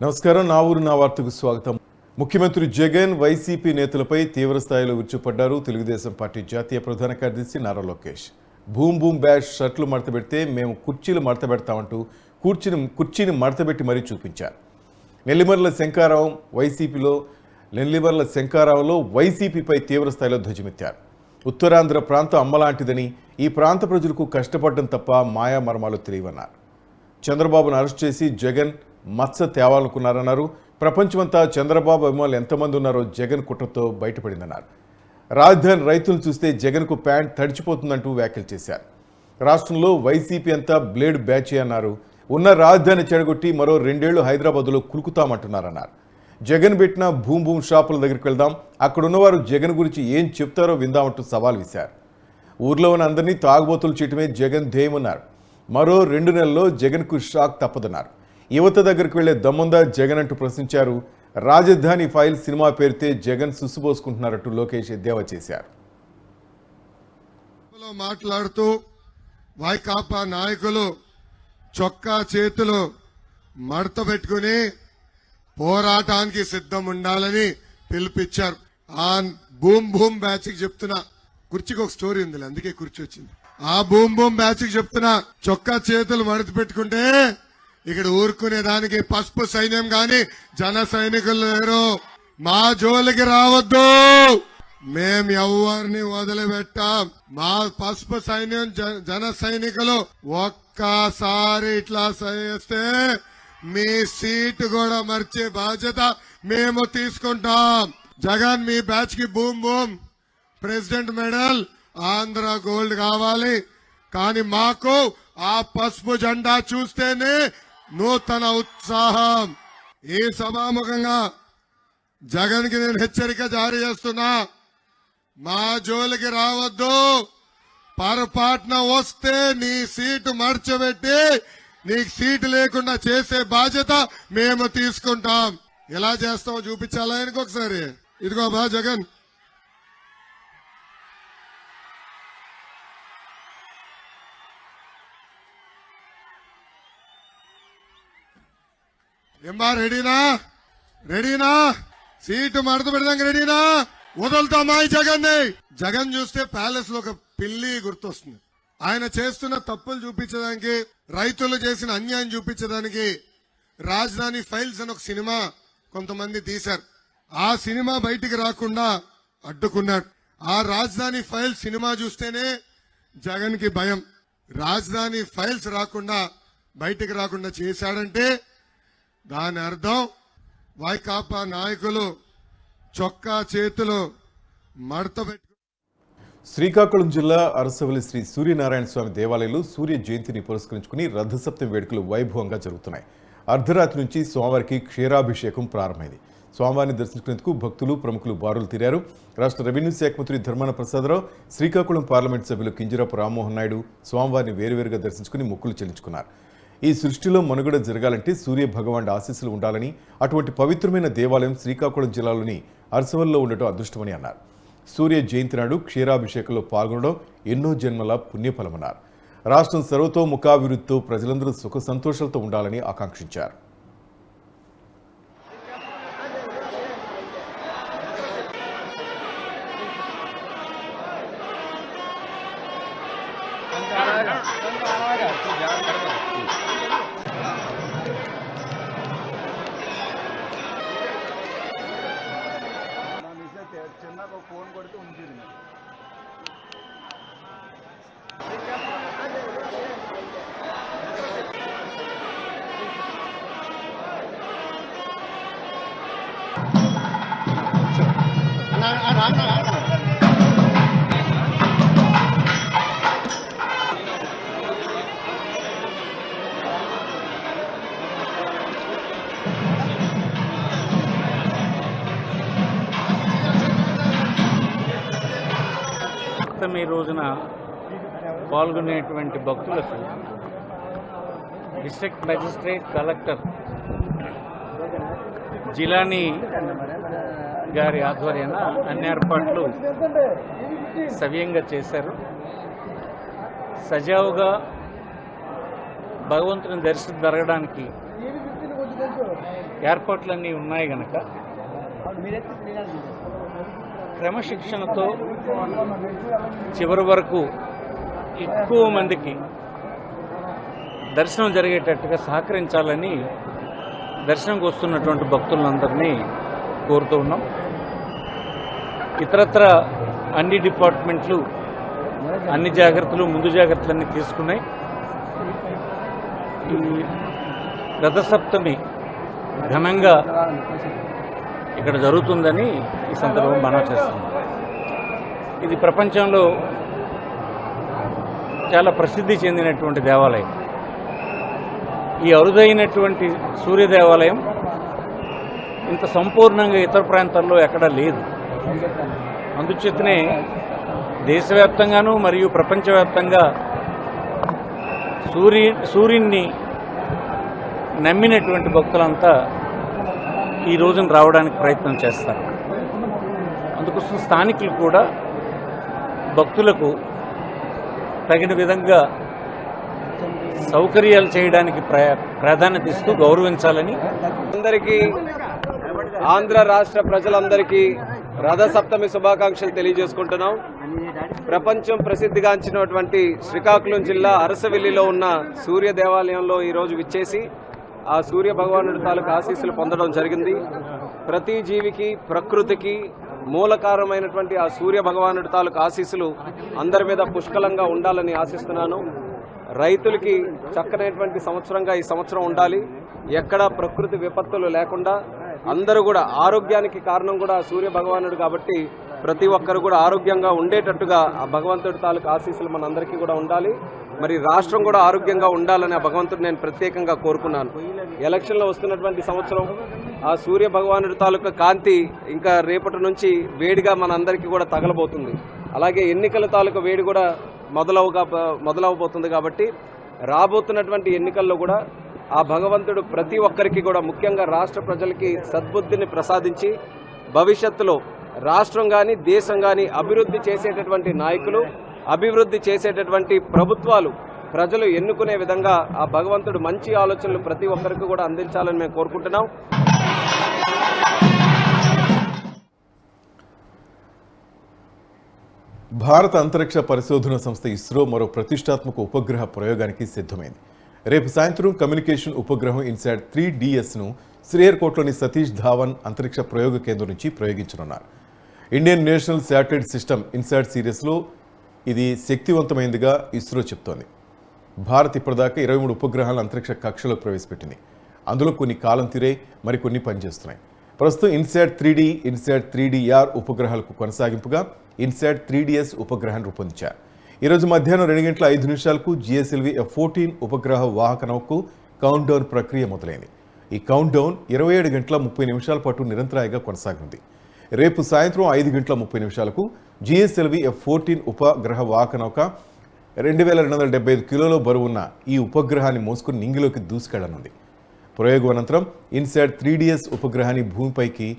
నమస్కారం. నా ఊరు నా వార్తకు స్వాగతం. ముఖ్యమంత్రి జగన్ వైసీపీ నేతలపై తీవ్ర స్థాయిలో విరుచుపడ్డారు. తెలుగుదేశం పార్టీ జాతీయ ప్రధాన కార్యదర్శి Nara Lokesh boom boom bash షర్ట్లు మడతబెడితే మేము కుర్చీలు మడతబెడతామంటూ కుర్చీని మడతబెట్టి మరీ చూపించారు. నెల్లిమర్ల శంకారావులో వైసీపీపై తీవ్ర స్థాయిలో ధ్వజమెత్తారు. ఉత్తరాంధ్ర ప్రాంతం అమ్మలాంటిదని, ఈ ప్రాంత ప్రజలకు కష్టపడడం తప్ప మాయా మర్మాలు తెలియవన్నారు. చంద్రబాబును అరెస్ట్ చేసి జగన్ మచ్చ తేవాలనుకున్నారన్నారు. ప్రపంచమంతా చంద్రబాబు అభిమానులు ఎంతమంది ఉన్నారో జగన్ కుట్రతో బయటపడిందన్నారు. రాజధాని రైతులను చూస్తే జగన్కు ప్యాంట్ తడిచిపోతుందంటూ వ్యాఖ్యలు చేశారు. రాష్ట్రంలో వైసీపీ అంతా బ్లేడ్ బ్యాచ్ అన్నారు. ఉన్న రాజధాని చెడగొట్టి మరో 2 ఏళ్లు హైదరాబాద్లో కులుకుతామంటున్నారన్నారు. జగన్ పెట్టిన భూమ్ భూమ్ షాపుల దగ్గరికి వెళ్దాం, అక్కడ ఉన్నవారు జగన్ గురించి ఏం చెప్తారో విందామంటూ సవాల్ విశారు. ఊర్లో ఉన్న అందరినీ తాగుబోతులు చేయటమే జగన్ ధ్యేయమన్నారు. మరో 2 నెలల్లో జగన్కు షాక్ తప్పదన్నారు. యువత దగ్గరికి వెళ్లే దమ్ముందా జగన్ అంటూ ప్రశ్నించారు. రాజధాని ఫైల్ సినిమా పేరుతే జగన్ సుసుబోసుకుంటున్నారంటూ లోకేష్ ఎద్దేవా చేశారు. మాట్లాడుతూ వైకాపా నాయకులు చొక్కా చేతులు మడత పెట్టుకుని పోరాటానికి సిద్ధం ఉండాలని పిలుపిచ్చారు. ఆ బూమ్ బూమ్ బ్యాచ్ కి చెప్తున్నా, కుర్చీకి ఒక స్టోరీ ఉంది, అందుకే కుర్చీ వచ్చింది. ఆ బూమ్ బూమ్ బ్యాచ్ కి చెప్తున్నా, చొక్కా చేతులు మడత పెట్టుకుంటే ఇక్కడ ఊరుకునే దానికి పసుపు సైన్యం గాని జన సైనికులు లేరు. మా జోలికి రావద్దు, మేం ఎవరిని వదిలిపెట్టాం. మా పసుపు సైన్యం జన సైనికులు ఒక్కసారి ఇట్లా చేస్తే మీ సీటు కూడా మర్చే బాధ్యత మేము తీసుకుంటాం. జగన్ మీ బ్యాచ్ కి boom boom president medal, Andhra gold కావాలి. కానీ మాకు ఆ పసుపు జెండా చూస్తేనే నూతన ఉత్సాహం. ఈ సభాముఖంగా జగన్ కి నేను హెచ్చరిక జారీ చేస్తున్నా, మా జోలికి రావద్దు. పొరపాటున వస్తే నీ సీటు మర్చబెట్టి నీకు సీటు లేకుండా చేసే బాధ్యత మేము తీసుకుంటాం. ఎలా చేస్తామో చూపించాలా ఆయనకు ఒకసారి. ఇదిగో బా జగన్, ఏమ్మా రెడీనా? సీటు మడత పెడదాం, రెడీనా? వదులుతామా ఈ జగన్ ని? జగన్ చూస్తే ప్యాలెస్ లో ఒక పిల్లి గుర్తొస్తుంది. ఆయన చేస్తున్న తప్పులు చూపించడానికి, రైతులు చేసిన అన్యాయం చూపించడానికి రాజధాని ఫైల్స్ అని ఒక సినిమా కొంతమంది తీశారు. ఆ సినిమా బయటికి రాకుండా అడ్డుకున్నాడు. ఆ రాజధాని ఫైల్స్ సినిమా చూస్తేనే జగన్ కి భయం. రాజధాని ఫైల్స్ బయటికి రాకుండా చేశాడంటే దాని అర్థం వైకాపా నాయకులు చొక్కా చేతులు మడత పెట్టు. శ్రీకాకుళం జిల్లా అరసవల్లి శ్రీ సూర్యనారాయణ స్వామి దేవాలయంలో సూర్య జయంతిని పురస్కరించుకుని రథసప్తమి వేడుకలు వైభవంగా జరుగుతున్నాయి. అర్ధరాత్రి నుంచి స్వామివారికి క్షీరాభిషేకం ప్రారంభమైంది. స్వామివారిని దర్శించుకునేందుకు భక్తులు, ప్రముఖులు బారులు తీరారు. రాష్ట్ర రెవెన్యూ శాఖ మంత్రి ధర్మాన ప్రసాదరావు, శ్రీకాకుళం పార్లమెంట్ సభ్యులు కింజరాపు రామ్మోహన్ నాయుడు స్వామివారిని వేరువేరుగా దర్శించుకుని మొక్కులు చెల్లించుకున్నారు. ఈ సృష్టిలో మనుగడ జరగాలంటే సూర్య భగవానుడి ఆశీస్సులు ఉండాలని, అటువంటి పవిత్రమైన దేవాలయం శ్రీకాకుళం జిల్లాలోని అరసవల్లిలో ఉండటం అదృష్టమని అన్నారు. సూర్య జయంతి నాడు క్షీరాభిషేకంలో పాల్గొనడం ఎన్నో జన్మల పుణ్యఫలమన్నారు. రాష్ట్రం సర్వతోముఖాభివృద్ధితో ప్రజలందరూ సుఖ సంతోషాలతో ఉండాలని ఆకాంక్షించారు. చిన్నగా ఫోన్ కొడితే ఉంటుంది. ఈ రోజున పాల్గొనేటువంటి భక్తులకు డిస్ట్రిక్ట్ మెజిస్ట్రేట్, కలెక్టర్ జిలానీ గారి ఆధ్వర్యాన అన్ని ఏర్పాట్లు సవ్యంగా చేశారు. సజావుగా భగవంతుని దర్శనం జరగడానికి ఏర్పాట్లన్నీ ఉన్నాయి గనక క్రమశిక్షణతో చివరి వరకు ఎక్కువ మందికి దర్శనం జరిగేటట్టుగా సహకరించాలని దర్శనంకి వస్తున్నటువంటి భక్తులందరినీ కోరుతూ ఉన్నాం. ఇతరత్ర అన్ని డిపార్ట్మెంట్లు అన్ని జాగ్రత్తలు ముందు జాగ్రత్తలన్నీ తీసుకున్నాయి. ఈ రథసప్తమి ఘనంగా ఇక్కడ జరుగుతుందని ఈ సందర్భంగా మనవి చేస్తున్నాం. ఇది ప్రపంచంలో చాలా ప్రసిద్ధి చెందినటువంటి దేవాలయం. ఈ అరుదైనటువంటి సూర్య దేవాలయం ఇంత సంపూర్ణంగా ఇతర ప్రాంతాల్లో ఎక్కడా లేదు. అందుచేతనే దేశవ్యాప్తంగాను మరియు ప్రపంచవ్యాప్తంగా సూర్యున్ని నమ్మినటువంటి భక్తులంతా ఈ రోజున రావడానికి ప్రయత్నం చేస్తారు. అందుకోసం స్థానికులు కూడా భక్తులకు తగిన విధంగా సౌకర్యాలు చేయడానికి ప్రాధాన్యత ఇస్తూ గౌరవించాలని అందరికీ ఆంధ్ర రాష్ట్ర ప్రజలందరికీ రథసప్తమి శుభాకాంక్షలు తెలియజేసుకుంటున్నాం. ప్రపంచం ప్రసిద్ధిగాంచినటువంటి శ్రీకాకుళం జిల్లా అరసవెల్లిలో ఉన్న సూర్య దేవాలయంలో ఈరోజు విచ్చేసి ఆ సూర్య భగవానుడి తాలూకు ఆశీస్సులు పొందడం జరిగింది. ప్రతి జీవికి ప్రకృతికి మూలకారమైనటువంటి ఆ సూర్య భగవానుడి తాలూకు ఆశీస్సులు అందరి మీద పుష్కలంగా ఉండాలని ఆశిస్తున్నాను. రైతులకి చక్కనైనటువంటి సంవత్సరంగా ఈ సంవత్సరం ఉండాలి. ఎక్కడా ప్రకృతి విపత్తులు లేకుండా అందరూ కూడా ఆరోగ్యానికి కారణం కూడా సూర్య భగవానుడు కాబట్టి ప్రతి ఒక్కరు కూడా ఆరోగ్యంగా ఉండేటట్టుగా ఆ భగవంతుడి తాలూకు ఆశీస్సులు మనందరికీ కూడా ఉండాలి. మరి రాష్ట్రం కూడా ఆరోగ్యంగా ఉండాలని ఆ భగవంతుడు నేను ప్రత్యేకంగా కోరుకున్నాను. ఎలక్షన్లో వస్తున్నటువంటి సంవత్సరం ఆ సూర్య భగవానుడి తాలూకు కాంతి ఇంకా రేపటి నుంచి వేడిగా మనందరికీ కూడా తగలబోతుంది. అలాగే ఎన్నికల తాలూకు వేడి కూడా మొదలవబోతుంది కాబట్టి రాబోతున్నటువంటి ఎన్నికల్లో కూడా ఆ భగవంతుడు ప్రతి ఒక్కరికి కూడా ముఖ్యంగా రాష్ట్ర ప్రజలకి సద్బుద్ధిని ప్రసాదించి భవిష్యత్తులో రాష్ట్రం కానీ దేశం కానీ అభివృద్ధి చేసేటటువంటి నాయకులు, అభివృద్ధి చేసేటటువంటి ప్రభుత్వాలు ప్రజలు ఎన్నుకునే విధంగా ఆ భగవంతుడు మంచి ఆలోచనలు ప్రతి ఒక్కరికి కూడా అందించాలని మేము కోరుకుంటున్నాం. భారత అంతరిక్ష పరిశోధన సంస్థ ఇస్రో మరో ప్రతిష్టాత్మక ఉపగ్రహ ప్రయోగానికి సిద్ధమైంది. రేపు సాయంత్రం కమ్యూనికేషన్ ఉపగ్రహం ఇన్సాట్ 3DS-ను శ్రీహరికోటలోని సతీష్ ధావన్ అంతరిక్ష ప్రయోగ కేంద్రం నుంచి ప్రయోగించనున్నారు. Indian national satellite system INSAT సిరీస్లో ఇది శక్తివంతమైందిగా ఇస్రో చెప్తోంది. భారత్ ఇప్పటిదాకా 23 ఉపగ్రహాలను అంతరిక్ష కక్షలో ప్రవేశపెట్టింది. అందులో కొన్ని కాలం తీరే, మరికొన్ని పనిచేస్తున్నాయి. ప్రస్తుతం ఇన్సాట్ 3D, ఇన్సాట్ 3DR ఉపగ్రహాలకు కొనసాగింపుగా ఇన్సాట్ 3DS ఉపగ్రహాన్ని రూపొందించారు. ఈరోజు మధ్యాహ్నం 2:05 GSLV F-14 ఉపగ్రహ వాహక నౌకకు కౌంట్ డౌన్ ప్రక్రియ మొదలైంది. ఈ కౌంట్ డౌన్ 27:30 పాటు నిరంతరాయంగా కొనసాగింది. రేపు సాయంత్రం 5:30 GSLV F-14 ఉపగ్రహ వాహక నౌక 2275 కిలోల బరువున్న ఈ ఉపగ్రహాన్ని మోసుకుని నింగిలోకి దూసుకెళ్లనుంది. ప్రయోగం అనంతరం ఇన్సాట్ 3DS ఉపగ్రహాన్ని భూమిపైకి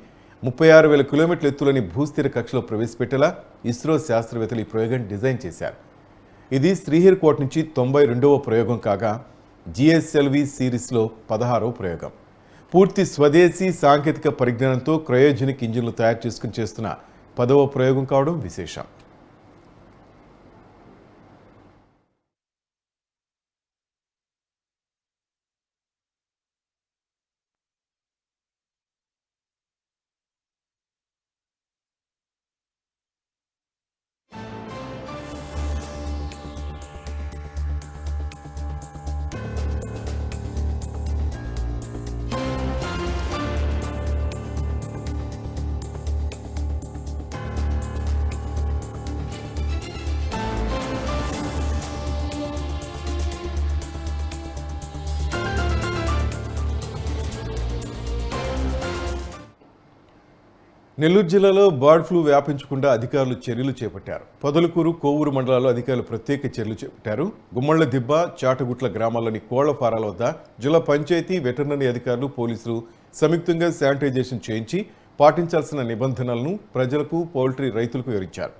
36,000 కిలోమీటర్ల ఎత్తులోని భూస్థిర కక్షలో ప్రవేశపెట్టేలా ఇస్రో శాస్త్రవేత్తలు ఈ ప్రయోగాన్ని డిజైన్ చేశారు. ఇది శ్రీహరికోట నుంచి 92వ ప్రయోగం కాగా GSLV సిరీస్లో 16వ ప్రయోగం. పూర్తి స్వదేశీ సాంకేతిక పరిజ్ఞానంతో క్రయోజెనిక్ ఇంజిన్లు తయారు చేసుకుని చేస్తున్న 10వ ప్రయోగం కావడం విశేషం. నెల్లూరు జిల్లాలో బర్డ్ ఫ్లూ వ్యాపించకుండా అధికారులు చర్యలు చేపట్టారు. పొదలకూరు, కోవూరు మండలాల్లో అధికారులు ప్రత్యేక చర్యలు చేపట్టారు. గుమ్మళ్ల దిబ్బ, చాటగుట్ల గ్రామాల్లోని కోళ్ల ఫారాల వద్ద జిల్లా పంచాయతీ, వెటర్నరీ అధికారులు, పోలీసులు సంయుక్తంగా శానిటైజేషన్ చేయించి పాటించాల్సిన నిబంధనలను ప్రజలకు, పౌల్ట్రీ రైతులకు వివరించారు.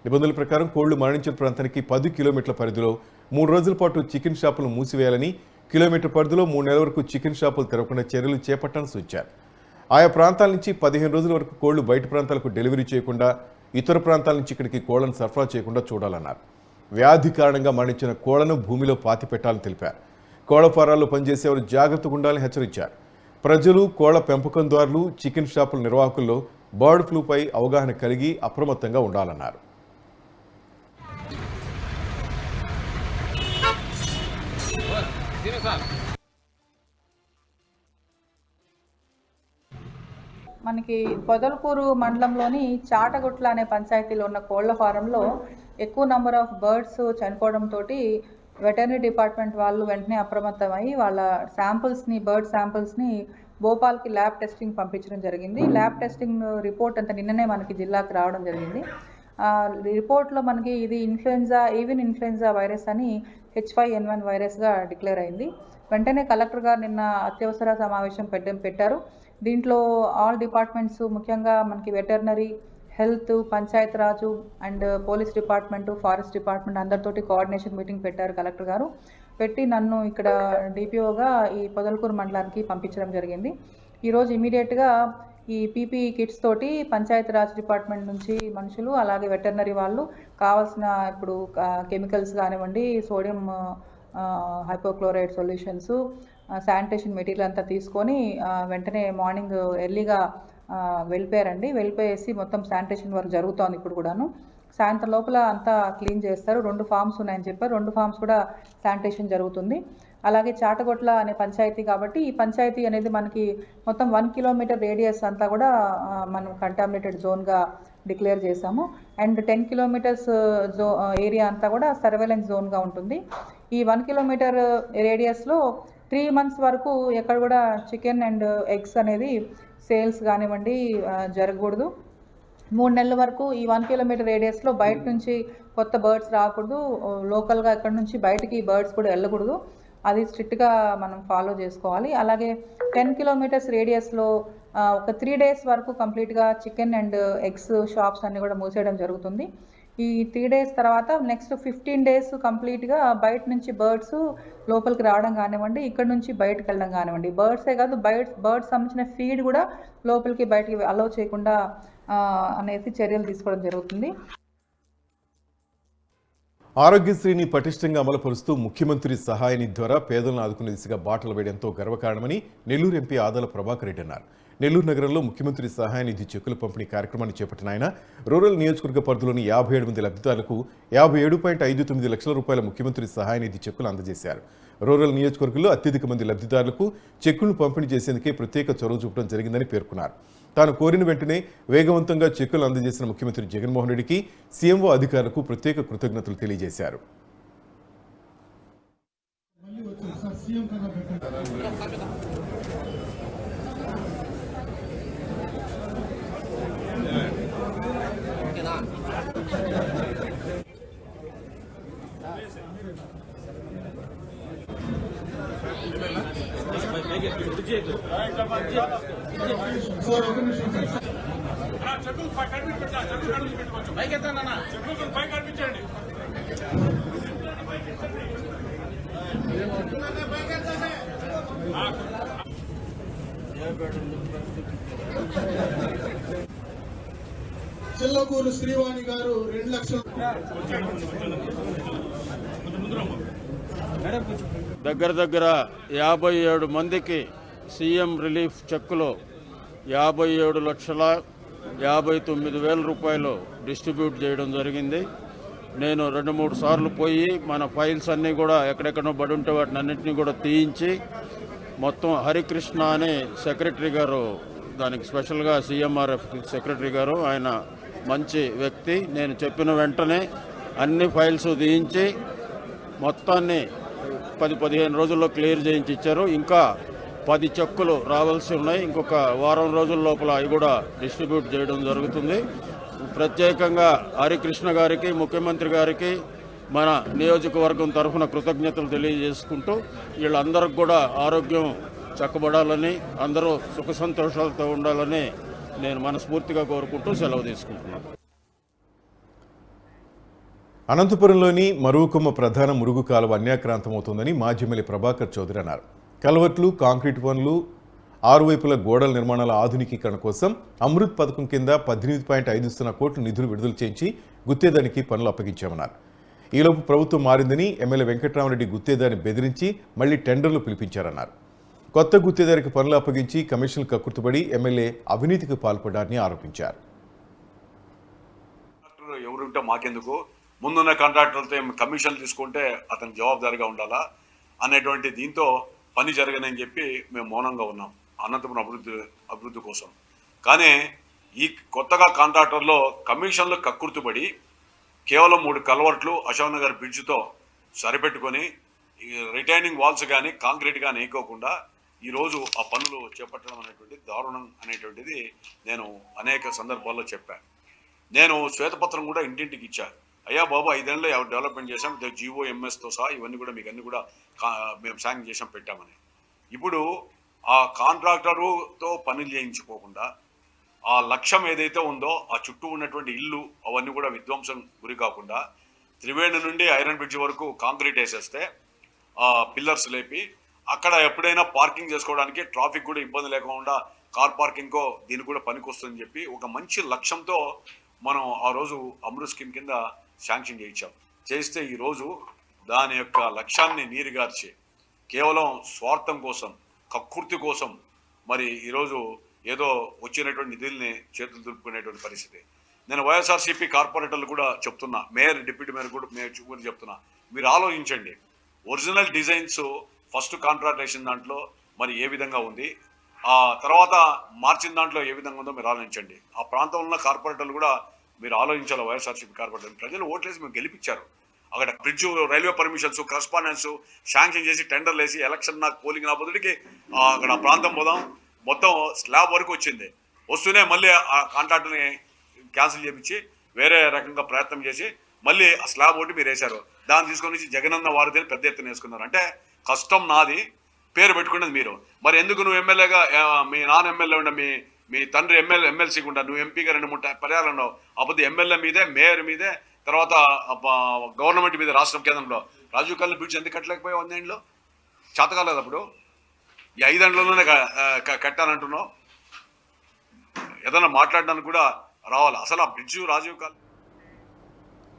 నిబంధనల ప్రకారం కోళ్లు మరణించిన ప్రాంతానికి 10 కిలోమీటర్ల పరిధిలో 3 రోజుల పాటు చికెన్ షాపులను మూసివేయాలని, కిలోమీటర్ పరిధిలో 3 నెలల వరకు చికెన్ షాపులు తెరవకుండా చర్యలు చేపట్టాలని సూచించారు. ఆయా ప్రాంతాల నుంచి 15 రోజుల వరకు కోళ్లు బయట ప్రాంతాలకు డెలివరీ చేయకుండా, ఇతర ప్రాంతాల నుంచి ఇక్కడికి కోళ్లను సరఫరా చేయకుండా చూడాలన్నారు. వ్యాధి కారణంగా మరణించిన కోళ్లను భూమిలో పాతిపెట్టాలని తెలిపారు. కోళ్ల ఫారాల్లో పనిచేసేవారు జాగ్రత్తగా ఉండాలని హెచ్చరించారు. ప్రజలు, కోళ్ల పెంపకందారులు, చికెన్ షాపుల నిర్వాహకుల్లో బర్డ్ ఫ్లూపై అవగాహన కలిగి అప్రమత్తంగా ఉండాలన్నారు. మనకి పొదలకూరు మండలంలోని చాటగుట్ల అనే పంచాయతీలో ఉన్న కోళ్ల ఫారంలో ఎక్కువ నంబర్ ఆఫ్ బర్డ్స్ చనిపోవడంతో వెటర్నరీ డిపార్ట్మెంట్ వాళ్ళు వెంటనే అప్రమత్తమై వాళ్ళ బర్డ్ శాంపిల్స్ని భోపాల్కి ల్యాబ్ టెస్టింగ్ పంపించడం జరిగింది. ల్యాబ్ టెస్టింగ్ రిపోర్ట్ అంతా నిన్ననే మనకి జిల్లాకు రావడం జరిగింది. రిపోర్ట్లో మనకి ఇది ఏవియన్ ఇన్ఫ్లుయెన్జా వైరస్ అని H5N1 వైరస్గా డిక్లేర్ అయింది. వెంటనే కలెక్టర్ గారు నిన్న అత్యవసర సమావేశం పెట్టారు. దీంట్లో ఆల్ డిపార్ట్మెంట్స్, ముఖ్యంగా మనకి veterinary, health, Panchayat Raju and police department, forest department అందరితోటి కోఆర్డినేషన్ మీటింగ్ పెట్టారు కలెక్టర్ గారు. పెట్టి నన్ను ఇక్కడ డిపిఓగా ఈ పొదలకూరు మండలానికి పంపించడం జరిగింది. ఈరోజు ఇమీడియట్గా ఈ పీపీఈ కిట్స్ తోటి పంచాయత్ రాజ్ డిపార్ట్మెంట్ నుంచి మనుషులు, అలాగే వెటర్నరీ వాళ్ళు కావాల్సిన ఇప్పుడు కెమికల్స్ కానివ్వండి, sodium hypochlorite solutions, sanitation material అంతా తీసుకొని వెంటనే మార్నింగ్ ఎర్లీగా వెళ్ళిపోయారండి. వెళ్ళిపోయేసి మొత్తం శానిటేషన్ వర్క్ జరుగుతోంది. ఇప్పుడు కూడాను సాయంత్రం లోపల అంతా క్లీన్ చేస్తారు. 2 ఫార్మ్స్ ఉన్నాయని చెప్పారు. 2 ఫార్మ్స్ కూడా శానిటేషన్ జరుగుతుంది. అలాగే చాటగొట్ల అనే పంచాయతీ కాబట్టి ఈ పంచాయతీ అనేది మనకి మొత్తం 1 కిలోమీటర్ రేడియస్ అంతా కూడా మనం కంటామినేటెడ్ జోన్గా డిక్లేర్ చేశాము. అండ్ 10 కిలోమీటర్స్ ఏరియా అంతా కూడా సర్వేలెన్స్ జోన్గా ఉంటుంది. ఈ 1 కిలోమీటర్ రేడియస్లో 3 months వరకు ఎక్కడ కూడా చికెన్ అండ్ ఎగ్స్ అనేది సేల్స్ కానివ్వండి జరగకూడదు. 3 నెలల వరకు ఈ 1 కిలోమీటర్ రేడియస్లో బయట నుంచి కొత్త బర్డ్స్ రాకూడదు. లోకల్గా ఎక్కడి నుంచి బయటికి బర్డ్స్ కూడా వెళ్ళకూడదు. అది స్ట్రిక్ట్గా మనం ఫాలో చేసుకోవాలి. అలాగే 10 కిలోమీటర్స్ రేడియస్లో ఒక 3 days వరకు కంప్లీట్గా చికెన్ అండ్ ఎగ్స్ షాప్స్ అన్నీ కూడా మూసేయడం జరుగుతుంది. ఈ 3 days తర్వాత నెక్స్ట్ 15 days కంప్లీట్గా బయట నుంచి బర్డ్స్ లోపలికి రావడం కానివ్వండి, ఇక్కడ నుంచి బయటకు వెళ్ళడం కానివ్వండి, బర్డ్సే కాదు బర్డ్స్ సంబంధించిన ఫీడ్ కూడా లోపలికి బయటికి అలౌ చేయకుండా అనేసి చర్యలు తీసుకోవడం జరుగుతుంది. ఆరోగ్యశ్రీని పటిష్టంగా అమలుపరుస్తూ ముఖ్యమంత్రి సహాయ నిధి ద్వారా పేదలను ఆదుకునే దిశగా బాటలు వేయడంతో గర్వకారణమని నెల్లూరు ఎంపీ ఆదాల ప్రభాకర్ రెడ్డి అన్నారు. నెల్లూరు నగరంలో ముఖ్యమంత్రి సహాయ నిధి చెక్కుల పంపిణీ కార్యక్రమాన్ని చేపట్టిన ఆయన రూరల్ నియోజకవర్గ పరిధిలోని 57 మంది లబ్ధిదారులకు 57.59 లక్షల రూపాయల ముఖ్యమంత్రి సహాయ నిధి చెక్కులు అందజేశారు. రూరల్ నియోజకవర్గంలో అత్యధిక మంది లబ్ధిదారులకు చెక్కులను పంపిణీ చేసేందుకే ప్రత్యేక చొరవ చూపడం జరిగిందని పేర్కొన్నారు. తాను కోరిన వెంటనే వేగవంతంగా చెక్కులు అందజేసిన ముఖ్యమంత్రి జగన్మోహన్ రెడ్డికి సీఎంఓ అధికారులకు ప్రత్యేక కృతజ్ఞతలు తెలియజేశారు. చిల్లకూరు శ్రీవాణి గారు 2 లక్షలు. దగ్గర 57 మందికి సీఎం రిలీఫ్ చెక్కులు 57,59,000 రూపాయలు డిస్ట్రిబ్యూట్ చేయడం జరిగింది. నేను 2-3 సార్లు పోయి మన ఫైల్స్ అన్నీ కూడా ఎక్కడెక్కడో పడి ఉంటే వాటిని అన్నింటినీ కూడా తీయించి మొత్తం హరికృష్ణ అనే సెక్రటరీ గారు, దానికి స్పెషల్గా సీఎంఆర్ఎఫ్ సెక్రటరీ గారు, ఆయన మంచి వ్యక్తి. నేను చెప్పిన వెంటనే అన్ని ఫైల్స్ తీయించి మొత్తాన్ని 10-15 రోజుల్లో క్లియర్ చేయించి ఇచ్చారు. ఇంకా 10 చెక్కులు రావాల్సి ఉన్నాయి. ఇంకొక వారం రోజుల లోపల అవి కూడా డిస్ట్రిబ్యూట్ చేయడం జరుగుతుంది. ప్రత్యేకంగా హరికృష్ణ గారికి, ముఖ్యమంత్రి గారికి మన నియోజకవర్గం తరఫున కృతజ్ఞతలు తెలియజేసుకుంటూ వీళ్ళందరికి కూడా ఆరోగ్యం చక్కబడాలని, అందరూ సుఖ సంతోషాలతో ఉండాలని నేను మనస్ఫూర్తిగా కోరుకుంటూ సెలవు తీసుకుంటున్నాను. అనంతపురంలోని మరువకొమ్మ ప్రధాన మురుగు కాలువ అన్యాక్రాంతమవుతోందని మాజీ ఎమ్మెల్యే ప్రభాకర్ చౌదరి అన్నారు. కల్వర్ట్లు, కాంక్రీట్ పనులు, 6 వైపుల గోడల నిర్మాణాల ఆధునికీకరణ కోసం అమృత్ పథకం కింద 18.5 కోట్ల నిధులు విడుదల చేయించి గుత్తేదానికి పనులు అప్పగించామన్నారు. ఈలోపు ప్రభుత్వం మారిందని ఎమ్మెల్యే వెంకట్రామరెడ్డి గుత్తేదారిని బెదిరించి మళ్లీ టెండర్లు పిలిపించారన్నారు. కొత్త గుత్తేదారికి పనులు అప్పగించి కమిషన్లు కక్కుర్తుపడి ఎమ్మెల్యే అవినీతికి పాల్పడ్డారని ఆరోపించారు. ఎవరుంటే మాకెందుకు, ముందున్న కాంట్రాక్టర్లతో కమిషన్లు తీసుకుంటే అతను జవాబుదారీగా ఉండాలా అనేటువంటి దీంతో పని జరగనని చెప్పి మేము మౌనంగా ఉన్నాం అనంతపురం అభివృద్ధి కోసం. కానీ ఈ కొత్తగా కాంట్రాక్టర్లో కమిషన్లు కక్కుర్తుపడి కేవలం 3 కల్వర్ట్లు అశోక్ నగర్ బ్రిడ్జ్తో సరిపెట్టుకొని రిటైనింగ్ వాల్స్ కానీ కాంక్రీట్ కానీ వేయకోకుండా ఈరోజు ఆ పనులు చేపట్టడం అనేటువంటి దారుణం అనేటువంటిది నేను అనేక సందర్భాల్లో చెప్పాను. నేను శ్వేతపత్రం కూడా ఇంటింటికి ఇచ్చాను. అయ్యా బాబు 5 ఏళ్ళలో డెవలప్మెంట్ చేసాం, జీవో ఎంఎస్తో సహా ఇవన్నీ కూడా మీకు అన్ని కూడా మేము శాంక్షన్ చేసాం పెట్టామని. ఇప్పుడు ఆ కాంట్రాక్టరుతో పనులు చేయించుకోకుండా ఆ లక్ష్యం ఏదైతే ఉందో ఆ చుట్టూ ఉన్నటువంటి ఇల్లు అవన్నీ కూడా విధ్వంసం గురి కాకుండా త్రివేణి నుండి ఐరన్ బ్రిడ్జ్ వరకు కాంక్రీట్ వేసేస్తే ఆ పిల్లర్స్ లేపి అక్కడ ఎప్పుడైనా పార్కింగ్ చేసుకోవడానికి ట్రాఫిక్ కూడా ఇబ్బంది లేకుండా కార్ పార్కింగ్కో దీనికి కూడా పనికొస్తుందని చెప్పి ఒక మంచి లక్ష్యంతో మనం ఆ రోజు అమృత్ స్కీమ్ కింద శాంక్షన్ చేస్తే ఈరోజు దాని యొక్క లక్ష్యాన్ని నీరుగార్చి కేవలం స్వార్థం కోసం, కక్కుర్తి కోసం మరి ఈరోజు ఏదో వచ్చినటువంటి నిధుల్ని చేతులు దులుపుకునేటువంటి పరిస్థితి. నేను వైఎస్ఆర్సీపీ కార్పొరేటర్లు కూడా చెప్తున్నా, మేయర్, డిప్యూటీ మేయర్ కూడా చెప్తున్నా, మీరు ఆలోచించండి. ఒరిజినల్ డిజైన్స్ ఫస్ట్ కాంట్రాక్ట్ వేసిన దాంట్లో మరి ఏ విధంగా ఉంది, ఆ తర్వాత మార్చిన దాంట్లో ఏ విధంగా ఉందో మీరు ఆలోచించండి. ఆ ప్రాంతంలో ఉన్న కార్పొరేటర్లు కూడా మీరు ఆలోచించాలి. వైఎస్ఆర్సీపీ కార్పొరేటర్ ప్రజలు ఓట్లేసి మేము గెలిపించారు. అక్కడ bridge, railway permissions, correspondence sanction చేసి టెండర్లు వేసి ఎలక్షన్ నాకు పోలింగ్ నా బదుడికి అక్కడ ప్రాంతం పోదాం మొత్తం స్లాబ్ వరకు వచ్చింది. వస్తూనే మళ్ళీ ఆ కాంట్రాక్ట్ని క్యాన్సిల్ చేయించి వేరే రకంగా ప్రయత్నం చేసి మళ్ళీ ఆ స్లాబ్ ఒకటి మీరు వేశారు. దాన్ని తీసుకొని జగనన్న వారిని పెద్ద ఎత్తున వేసుకున్నారు. అంటే కష్టం నాది, పేరు పెట్టుకున్నది మీరు. మరి ఎందుకు నువ్వు ఎమ్మెల్యేగా, మీ నాన్న ఎమ్మెల్యే ఉండ, మీ తండ్రి ఎమ్మెల్సీగా ఉండ, నువ్వు ఎంపీగా 2-3 పర్యాలు ఉన్నావు. అప్పుడు ఎమ్మెల్యే మీదే, మేయర్ మీదే, తర్వాత గవర్నమెంట్ మీద, రాష్ట్రం కేంద్రంలో రాజీవ్ కళ్యాణ్ బ్రిడ్జ్ ఎందుకు కట్టలేకపోయావు? 1 ఏళ్ళలో చేతకాలేదు. అప్పుడు ఈ 5 ఏళ్లలోనే కట్టానంటున్నావు. ఏదైనా మాట్లాడడానికి కూడా రావాలి. అసలు ఆ బ్రిడ్జ్ రాజీవ్ కళ్యాణ్.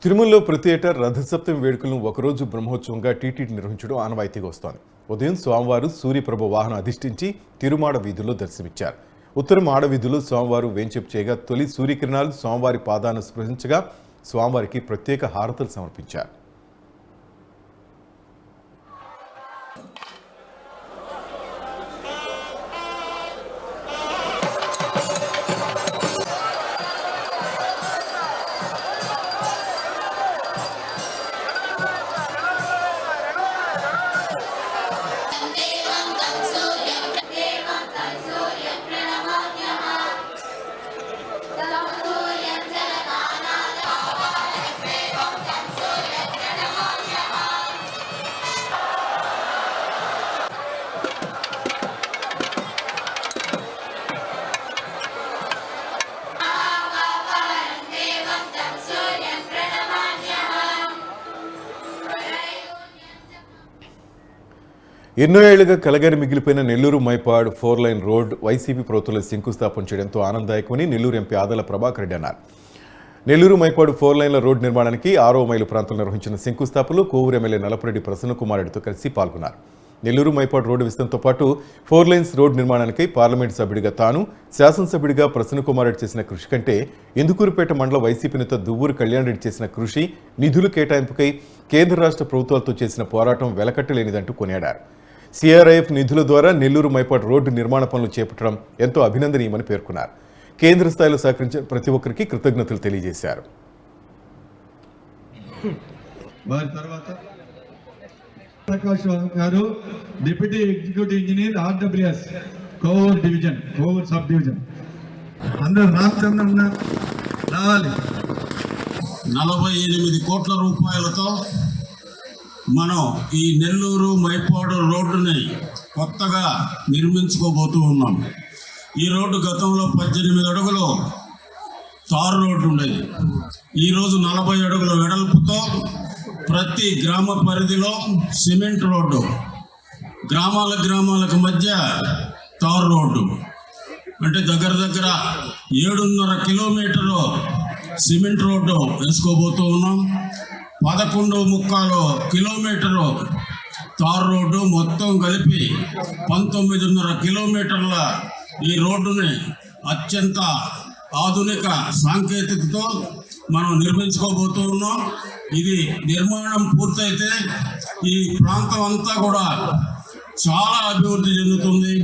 తిరుమలలో ప్రతి ఏటా రథసప్తమి వేడుకలను ఒకరోజు బ్రహ్మోత్సవంగా టీటీడీ నిర్వహించడం ఆనవాయితీగా వస్తోంది. ఉదయం స్వామివారు సూర్యప్రభ వాహనం అధిష్ఠించి తిరుమాడ వీధుల్లో దర్శనమిచ్చారు. ఉత్తరం ఆడవీధులు స్వామివారు వేంచేపు చేయగా తొలి సూర్యకిరణాలు స్వామివారి పాదాలను స్పృశించగా స్వామివారికి ప్రత్యేక హారతులు సమర్పించారు. ఎన్నో ఏళ్లుగా కలగాని మిగిలిపోయిన Nellore Mypadu 4 line road YCP ప్రభుత్వంలో శంకుస్థాపన చేయడంతో ఆనందదాయకమని నెల్లూరు ఎంపీ ఆదాల ప్రభాకర్ రెడ్డి అన్నారు. నెల్లూరు మైపాడు 4 లైన్ల రోడ్ నిర్మాణానికి 6వ మైలు ప్రాంతంలో నిర్వహించిన శంకుస్థాపనలో కోవూరు ఎమ్మెల్యే నలపరెడ్డి ప్రసన్నకుమార్ రెడ్డితో కలిసి పాల్గొన్నారు. నెల్లూరు మైపాడు రోడ్డు విస్తరణతో పాటు 4 లైన్స్ రోడ్ నిర్మాణానికి పార్లమెంటు సభ్యుడిగా తాను, శాసనసభ్యుడిగా ప్రసన్నకుమార్ రెడ్డి చేసిన కృషి కంటే ఇందుకూరుపేట మండల వైసీపీ నేత దువ్వూరు కళ్యాణ్ రెడ్డి చేసిన కృషి, నిధుల కేటాయింపుకై కేంద్ర రాష్ట్ర ప్రభుత్వాలతో చేసిన పోరాటం వెలకట్టలేనిదంటూ కొనియాడారు. సిఆర్ఐఎఫ్ నిధుల ద్వారా నెల్లూరు మైపాడు రోడ్డు నిర్మాణ పనులు చేపట్టడం ఎంతో అభినందనీయమని పేర్కొన్నారు. కేంద్ర స్థాయిలో సహకరించిన ప్రతి ఒక్కరికి కృతజ్ఞతలు తెలియజేశారు. ప్రకాష్ గారు, deputy executive engineer, RWS Kovur division, Kovur sub division. అందరూ రామచంద్ర రావాలి. 48 కోట్ల రూపాయలతో మనం ఈ నెల్లూరు మైపాడు రోడ్డుని కొత్తగా నిర్మించుకోబోతూ ఉన్నాం. ఈ రోడ్డు గతంలో 18 అడుగులు తారు రోడ్డు ఉండేది. ఈరోజు 40 అడుగుల వెడల్పుతో ప్రతి గ్రామ పరిధిలో సిమెంట్ రోడ్డు, గ్రామాలకు మధ్య తారు రోడ్డు. అంటే దగ్గర 7.5 కిలోమీటర్లు సిమెంట్ రోడ్డు వేసుకోబోతూ ఉన్నాం. 11.25 కిలోమీటరు తారు రోడ్డు, మొత్తం కలిపి 19.5 కిలోమీటర్ల ఈ రోడ్డుని అత్యంత ఆధునిక సాంకేతికతో మనం నిర్మించుకోబోతూ ఉన్నాం. ఇది నిర్మాణం పూర్తయితే ఈ ప్రాంతం అంతా కూడా చాలా అభివృద్ధి చెందుతుంది.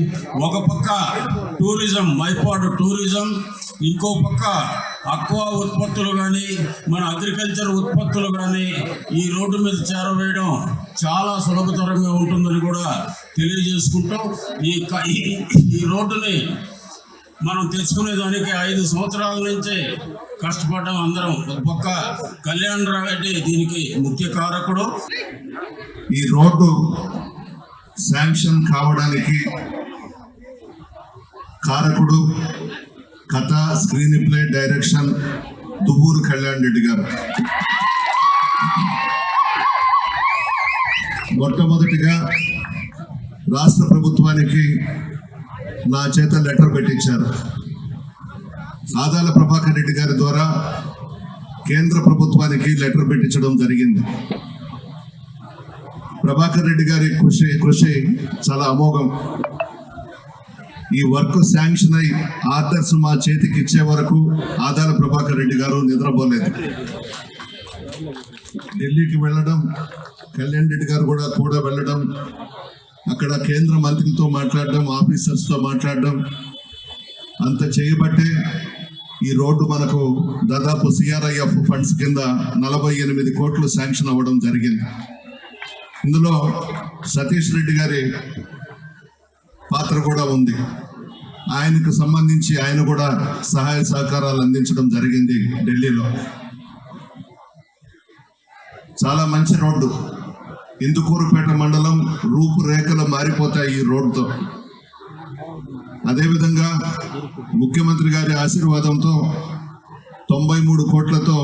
ఒక పక్క టూరిజం, మైపాడు టూరిజం, ఇంకో పక్క అక్వా ఉత్పత్తులు కానీ మన అగ్రికల్చర్ ఉత్పత్తులు కానీ ఈ రోడ్డు మీద చేరవేయడం చాలా సులభతరంగా ఉంటుందని కూడా తెలియజేసుకుంటూ ఈ రోడ్డుని మనం తెచ్చుకునేదానికి 5 సంవత్సరాల నుంచే కష్టపడ్డాం అందరం. ఒక పక్క కళ్యాణ్ రెడ్డి దీనికి ముఖ్య కారకుడు. ఈ రోడ్డు శాంక్షన్ కావడానికి కారకుడు, కథ, screenplay, direction Duvvuru Kalyan Reddy గారు. మొట్టమొదటిగా రాష్ట్ర ప్రభుత్వానికి నా చేత లెటర్ పెట్టించారు. ఆదాల ప్రభాకర్ రెడ్డి గారి ద్వారా కేంద్ర ప్రభుత్వానికి లెటర్ పెట్టించడం జరిగింది. ప్రభాకర్ రెడ్డి గారి కృషి చాలా అమోఘం. ఈ వర్క్ శాంక్షన్ అయి ఆర్డర్స్ మా చేతికి ఇచ్చే వరకు ఆదాల ప్రభాకర్ రెడ్డి గారు నిద్రపోలేదు. ఢిల్లీకి వెళ్ళడం, కళ్యాణ్ రెడ్డి గారు కూడా వెళ్ళడం, అక్కడ కేంద్ర మంత్రులతో మాట్లాడడం, ఆఫీసర్స్తో మాట్లాడడం, అంత చేయబట్టే ఈ రోడ్డు మనకు దాదాపు సిఆర్ఐఎఫ్ ఫండ్స్ కింద 48 కోట్లు శాంక్షన్ అవ్వడం జరిగింది. ఇందులో సతీష్ రెడ్డి గారి పాత్ర కూడా ఉంది. ఆయనకు సంబంధించి ఆయన కూడా సహాయ సహకారాలు అందించడం జరిగింది ఢిల్లీలో. చాలా మంచి రోడ్డు. ఇందుకూరుపేట మండలం రూపురేఖలు మారిపోతాయి ఈ రోడ్డుతో. అదేవిధంగా ముఖ్యమంత్రి గారి ఆశీర్వాదంతో 93 కోట్లతో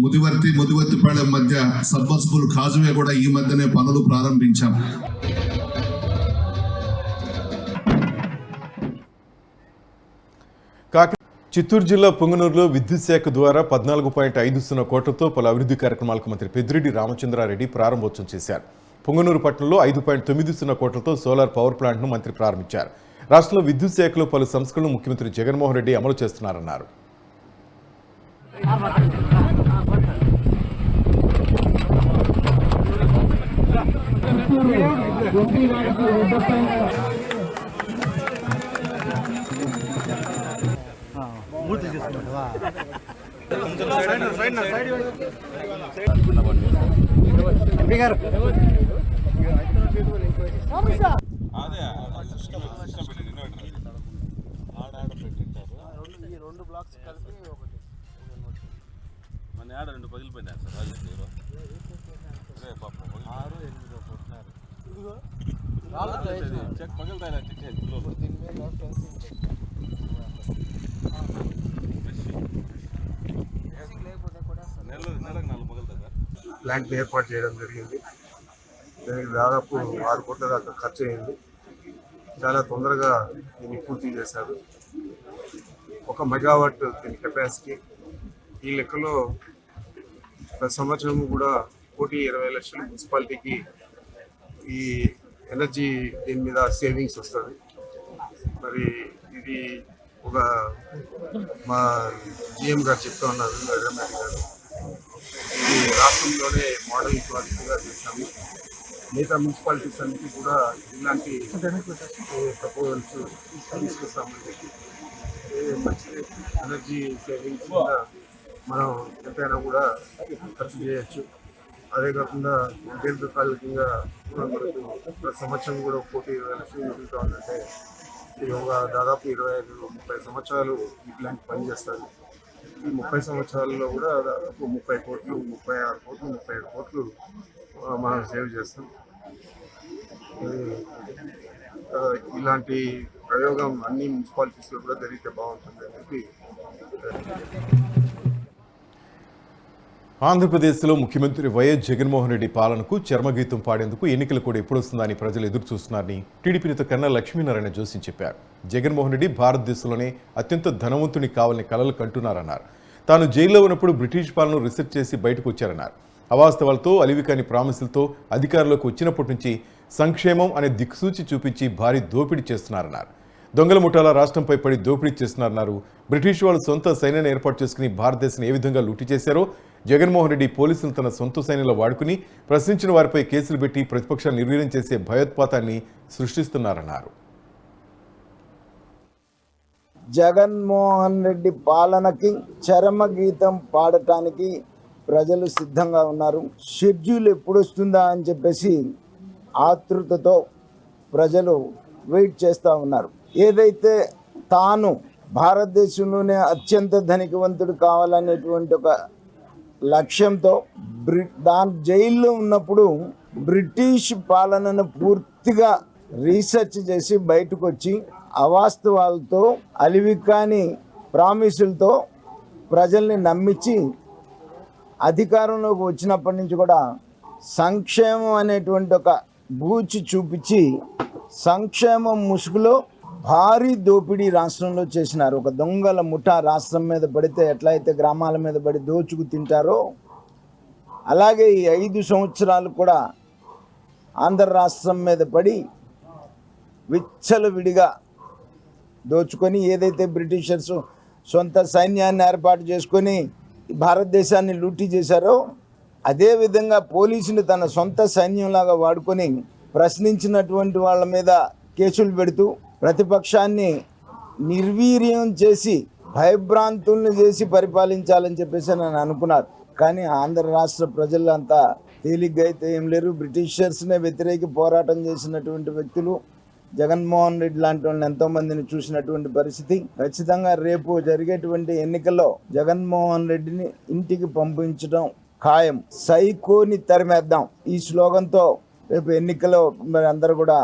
ముదివర్తిపాళెం మధ్య సబ్మర్సిబుల్ కాజువే కూడా ఈ మధ్యనే పనులు ప్రారంభించాం. చిత్తూరు జిల్లా పొంగనూరులో విద్యుత్ శాఖ ద్వారా 14.50 కోట్లతో పలు అభివృద్ధి కార్యక్రమాలకు మంత్రి పెద్దిరెడ్డి రామచంద్రారెడ్డి ప్రారంభోత్సవం చేశారు. పొంగనూరు పట్టణంలో 5.90 కోట్లతో సోలార్ పవర్ ప్లాంట్ను మంత్రి ప్రారంభించారు. రాష్ట్రంలో విద్యుత్ శాఖలో పలు సంస్కరణలు ముఖ్యమంత్రి జగన్మోహన్ రెడ్డి అమలు చేస్తున్నారన్నారు. ప్లాంట్ ఏర్పాటు చేయడం జరిగింది. దీనికి దాదాపు 6 కోట్ల దాకా ఖర్చు అయింది. చాలా తొందరగా దీన్ని పూర్తి చేశారు. 1 మెగావాట్ దీని కెపాసిటీ. ఈ లెక్కలో ప్రతి సంవత్సరం కూడా 1,20,00,000 మున్సిపాలిటీకి ఈ ఎనర్జీ దీని మీద సేవింగ్స్ వస్తుంది. మరి ఇది ఒక మా జిఎం గారు చెప్తా ఉన్నారు, నరేంద్ర గారు, ఇది రాష్ట్రంలోనే మోడల్ ప్రాజెక్టుగా చేశాము. మిగతా మున్సిపాలిటీస్ అన్నిటి కూడా ఇలాంటి ప్రపోజల్స్ తీసుకొస్తామని చెప్పి మంచి ఎనర్జీ సేవింగ్స్ మీద మనం ఎంతైనా కూడా ఖర్చు చేయొచ్చు. అదే కాకుండా దీర్ఘకాలికంగా మనకు ప్రతి సంవత్సరం కూడా 1,20,00,000 జరుగుతూ ఉందంటే ఇది ఒక దాదాపు 25-30 సంవత్సరాలు ఈ ప్లాంట్ పనిచేస్తుంది. ఈ 30 సంవత్సరాల్లో కూడా దాదాపు 30 కోట్లు, 36 కోట్లు, 37 కోట్లు మనం సేవ్ చేస్తాం. ఇలాంటి ప్రయోగం అన్ని మున్సిపాలిటీస్లో కూడా జరిగితే బాగుంటుంది అని చెప్పి ఆంధ్రప్రదేశ్లో ముఖ్యమంత్రి వైఎస్ జగన్మోహన్ రెడ్డి పాలనకు చర్మగీతం పాడేందుకు ఎన్నికలు కూడా ఎప్పుడొస్తుందని ప్రజలు ఎదురు చూస్తున్నారని టీడీపీ నేత కన్నా లక్ష్మీనారాయణ జోషి చెప్పారు. జగన్మోహన్ రెడ్డి భారతదేశంలోనే అత్యంత ధనవంతుని కావాలని కలలు కంటున్నారన్నారు. తాను జైల్లో ఉన్నప్పుడు బ్రిటిష్ పాలన రీసెర్చ్ చేసి బయటకు వచ్చారన్నారు. అవాస్తవాలతో అలివికాని ప్రామిసులతో అధికారంలోకి వచ్చినప్పటి నుంచి సంక్షేమం అనే దిక్సూచి చూపించి భారీ దోపిడీ చేస్తున్నారన్నారు. దొంగల ముఠాల రాష్ట్రంపై పడి దోపిడీ చేస్తున్నారన్నారు. బ్రిటిష్ వాళ్ళు సొంత సైన్యాన్ని ఏర్పాటు చేసుకుని భారతదేశాన్ని ఏ విధంగా లూటీ చేశారో జగన్మోహన్ రెడ్డి పోలీసులు తన సొంత సైన్యంలో వాడుకుని ప్రశ్నించిన వారిపై కేసులు పెట్టి ప్రతిపక్షాన్ని నిర్వీర్యం చేసే భయోత్పాతాన్ని సృష్టిస్తున్నారన్నారు. జగన్మోహన్ రెడ్డి పాలనకి చరమగీతం పాడటానికి ప్రజలు సిద్ధంగా ఉన్నారు. షెడ్యూల్ ఎప్పుడు వస్తుందా అని చెప్పేసి ఆతృతతో ప్రజలు వెయిట్ చేస్తూ ఉన్నారు. ఏదైతే తాను భారతదేశంలోనే అత్యంత ధనికవంతుడు కావాలనేటువంటి ఒక లక్ష్యంతో జైల్లో ఉన్నప్పుడు బ్రిటిష్ పాలనను పూర్తిగా రీసెర్చ్ చేసి బయటకు వచ్చి అవాస్తవాలతో అలివికాని ప్రామిసులతో ప్రజల్ని నమ్మించి అధికారంలోకి వచ్చినప్పటి నుంచి కూడా సంక్షేమం అనేటువంటి ఒక బూచి చూపించి సంక్షేమం ముసుగులో భారీ దోపిడీ రాష్ట్రంలో చేసినారు. ఒక దొంగల ముఠా రాష్ట్రం మీద పడితే ఎట్లయితే గ్రామాల మీద పడి దోచుకు తింటారో అలాగే ఈ 5 సంవత్సరాలు కూడా ఆంధ్ర రాష్ట్రం మీద పడి విచ్చలవిడిగా దోచుకొని ఏదైతే బ్రిటిషర్స్ సొంత సైన్యాన్ని ఏర్పాటు చేసుకొని భారతదేశాన్ని లూటీ చేశారో అదేవిధంగా పోలీసుని తన సొంత సైన్యంలాగా వాడుకొని ప్రశ్నించినటువంటి వాళ్ళ మీద కేసులు పెడుతూ ప్రతిపక్షాన్ని నిర్వీర్యం చేసి భయభ్రాంతుల్ని చేసి పరిపాలించాలని చెప్పేసి నేను అనుకున్నారు. కానీ ఆంధ్ర రాష్ట్ర ప్రజలు అంతా తేలిగ్గా అయితే ఏం లేరు. బ్రిటిషర్స్నే వ్యతిరేక పోరాటం చేసినటువంటి వ్యక్తులు జగన్మోహన్ రెడ్డి లాంటి వాళ్ళని ఎంతోమందిని చూసినటువంటి పరిస్థితి. ఖచ్చితంగా రేపు జరిగేటువంటి ఎన్నికల్లో జగన్మోహన్ రెడ్డిని ఇంటికి పంపించడం ఖాయం. సైకోని తరిమేద్దాం ఈ స్లోగన్తో రేపు ఎన్నికల్లో మరి అందరూ కూడా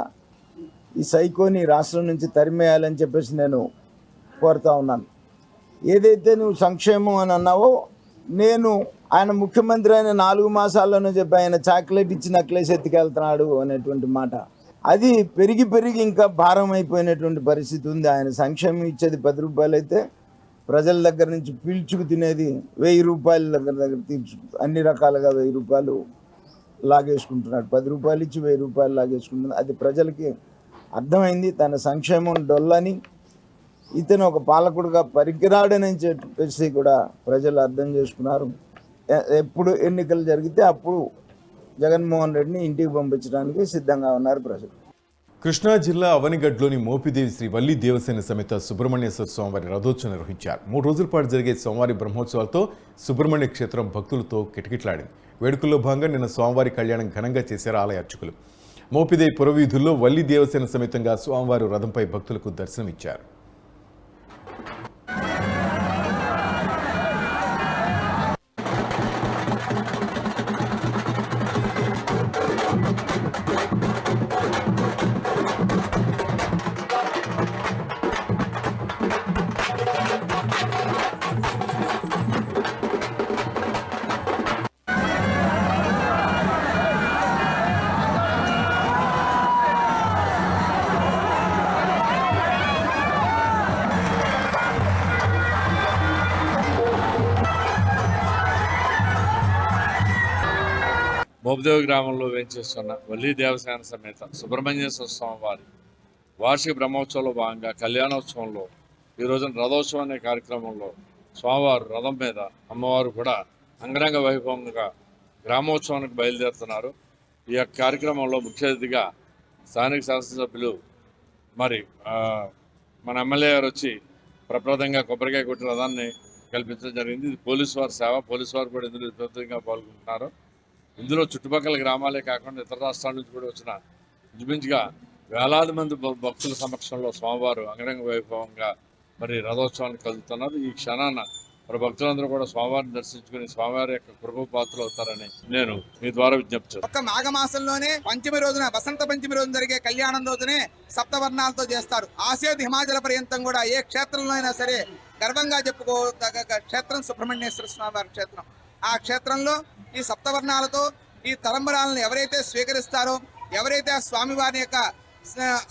ఈ సైకోని రాష్ట్రం నుంచి తరిమేయాలని చెప్పేసి నేను కోరుతా ఉన్నాను. ఏదైతే నువ్వు సంక్షేమం అని అన్నావో నేను ఆయన ముఖ్యమంత్రి అయిన 4 మాసాల్లోనే చెప్పి ఆయన చాక్లెట్ ఇచ్చి నక్లెస్ ఎత్తుకెళ్తున్నాడు అనేటువంటి మాట అది పెరిగి ఇంకా భారం అయిపోయినటువంటి పరిస్థితి ఉంది. ఆయన సంక్షేమం ఇచ్చేది 10 రూపాయలు అయితే ప్రజల దగ్గర నుంచి పీల్చుకు తినేది 1000 రూపాయల దగ్గర తీర్చు అన్ని రకాలుగా 1000 రూపాయలు లాగేసుకుంటున్నాడు. 10 రూపాయలు ఇచ్చి 1000 రూపాయలు లాగేసుకుంటున్నాడు. అది ప్రజలకి అర్థమైంది. తన సంక్షేమం డొల్లని ఇతను ఒక పాలకుడుగా పరికిరాడని చెప్పేసి కూడా ప్రజలు అర్థం చేసుకున్నారు. ఎప్పుడు ఎన్నికలు జరిగితే అప్పుడు జగన్మోహన్ రెడ్డిని ఇంటికి పంపించడానికి సిద్ధంగా ఉన్నారు ప్రజలు. కృష్ణా జిల్లా అవనిగడ్లోని మోపిదేవి శ్రీ వల్లి దేవసేన సమేత సుబ్రహ్మణ్యేశ్వర స్వామివారి రథోత్సవం నిర్వహించారు. 3 రోజుల పాటు జరిగే స్వామివారి బ్రహ్మోత్సవాలతో సుబ్రహ్మణ్య క్షేత్రం భక్తులతో కిటకిటలాడింది. వేడుకల్లో భాగంగా నిన్న స్వామివారి కళ్యాణం ఘనంగా చేశారు ఆలయ అర్చకులు. మోపిదేవి పురవీధుల్లో వల్లి దేవసేన సమేతంగా స్వామివారి రథంపై భక్తులకు దర్శనమిచ్చారు. మోపిదేవి గ్రామంలో వేంచేస్తున్న వల్లి దేవసేన సమేత సుబ్రహ్మణ్యేశ్వర స్వామి వారి వార్షిక బ్రహ్మోత్సవంలో భాగంగా కళ్యాణోత్సవంలో ఈ రోజున రథోత్సవం అనే కార్యక్రమంలో స్వామివారు రథం మీద అమ్మవారు కూడా అంగరంగ వైభవంగా గ్రామోత్సవానికి బయలుదేరుతున్నారు. ఈ యొక్క కార్యక్రమంలో ముఖ్య అతిథిగా స్థానిక శాసనసభ్యులు మరి మన ఎమ్మెల్యే గారు వచ్చి ప్రప్రదంగా కొబ్బరికాయ కొట్టి రథాన్ని కల్పించడం జరిగింది. ఇది పోలీసు వారి సేవ. పోలీసు వారు కూడా ఇందులో విస్తృతంగా పాల్గొంటున్నారు. ఇందులో చుట్టుపక్కల గ్రామాలే కాకుండా ఇతర రాష్ట్రాల నుంచి కూడా వచ్చిన ఇంచుమించుగా వేలాది మంది భక్తుల సమక్షంలో స్వామివారు అంగరంగ వైభవంగా మరి రథోత్సవానికి కలుగుతున్నారు. ఈ క్షణాన మరి భక్తులందరూ కూడా స్వామివారిని దర్శించుకుని స్వామివారి యొక్క కృప పాత్రలు అవుతారని నేను మీ ద్వారా విజ్ఞప్తి చేస్తాను. ఒక్క మాఘమాసంలోనే పంచమి రోజున వసంత పంచమి రోజున జరిగే కళ్యాణం రోజునే సప్తవర్ణాలతో చేస్తారు. ఆసేతు హిమాచల పర్యంతం కూడా ఏ క్షేత్రంలో అయినా సరే గర్వంగా చెప్పుకోదగ్గ క్షేత్రం సుబ్రహ్మణ్యేశ్వర స్వామి వారి క్షేత్రం. ఆ క్షేత్రంలో ఈ సప్తవర్ణాలతో ఈ తలంబరాలను ఎవరైతే స్వీకరిస్తారో, ఎవరైతే ఆ స్వామివారి యొక్క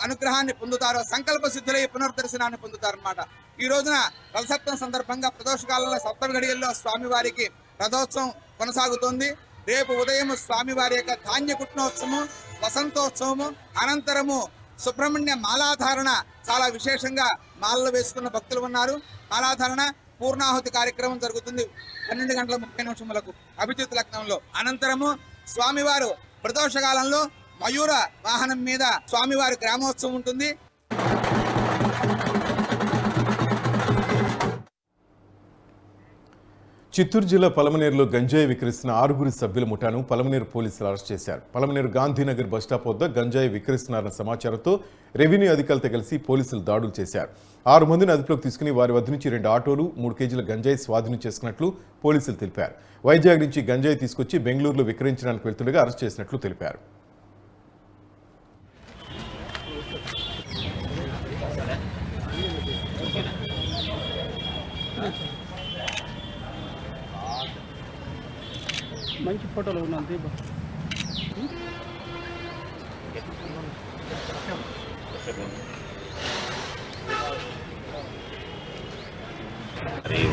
అనుగ్రహాన్ని పొందుతారో సంకల్ప సిద్ధులై పునర్దర్శనాన్ని పొందుతారన్నమాట. ఈ రోజున రథసప్తమి సందర్భంగా ప్రదోషకాలంలో సప్తమి గడియల్లో స్వామివారికి రథోత్సవం కొనసాగుతోంది. రేపు ఉదయం స్వామివారి యొక్క ధాన్యకుట్నోత్సవము, వసంతోత్సవము, అనంతరము సుబ్రహ్మణ్య మాలాధారణ చాలా విశేషంగా మాలలు వేసుకున్న భక్తులు ఉన్నారు. మాలాధారణ పూర్ణాహుతి కార్యక్రమం జరుగుతుంది 12:30 అభిజిత్ లగ్నంలో. అనంతరము స్వామివారు ప్రదోషకాలంలో మయూర వాహనం మీద స్వామివారి గ్రామోత్సవం ఉంటుంది. చిత్తూరు జిల్లా పలమనేరులో గంజాయి విక్రయిస్తున్న 6 సభ్యుల ముఠాను పలమనేరు పోలీసులు అరెస్ట్ చేశారు. పలమనేరు గాంధీనగర్ బస్టాప్ వద్ద గంజాయి విక్రయిస్తున్నారన్న సమాచారంతో రెవెన్యూ అధికారులతో కలిసి పోలీసులు దాడులు చేశారు. 6 మందిని అదుపులోకి తీసుకుని వారి వద్ద నుంచి 2 ఆటోలు 3 కేజీల గంజాయి స్వాధీనం చేసుకున్నట్లు పోలీసులు తెలిపారు. వైజాగ్ నుంచి గంజాయి తీసుకొచ్చి బెంగళూరులో విక్రయించడానికి వెళ్తుండగా అరెస్ట్ చేసినట్లు తెలిపారు. మంచి ఫోటోలు ఉన్నది.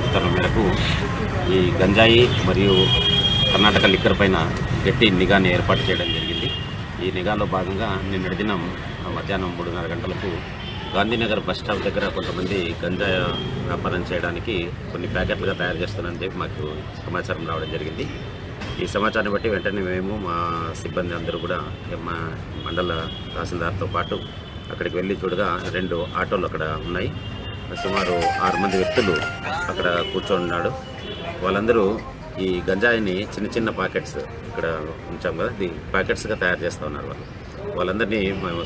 ఉత్తర్వుల మేరకు ఈ గంజాయి మరియు కర్ణాటక లిక్కర్ పైన గట్టి నిఘాని ఏర్పాటు చేయడం జరిగింది. ఈ నిఘాలో భాగంగా నిన్నటి దినం మధ్యాహ్నం 3:30 గంటలకు గాంధీనగర్ బస్ స్టాప్ దగ్గర కొంతమంది గంజాయి వ్యాపారం చేయడానికి కొన్ని ప్యాకెట్లుగా తయారు చేస్తున్నారని చెప్పి మాకు సమాచారం రావడం జరిగింది. ఈ సమాచారాన్ని బట్టి వెంటనే మేము మా సిబ్బంది అందరూ కూడా మా మండల తహసీల్దార్తో పాటు అక్కడికి వెళ్ళి చూడగా 2 ఆటోలు అక్కడ ఉన్నాయి. సుమారు 6 మంది వ్యక్తులు అక్కడ కూర్చొని ఉన్నాడు. వాళ్ళందరూ ఈ గంజాయిని చిన్న చిన్న ప్యాకెట్స్ ఇక్కడ ఉంచాం కదా, ఇది ప్యాకెట్స్గా తయారు చేస్తూ ఉన్నారు. వాళ్ళందరినీ మేము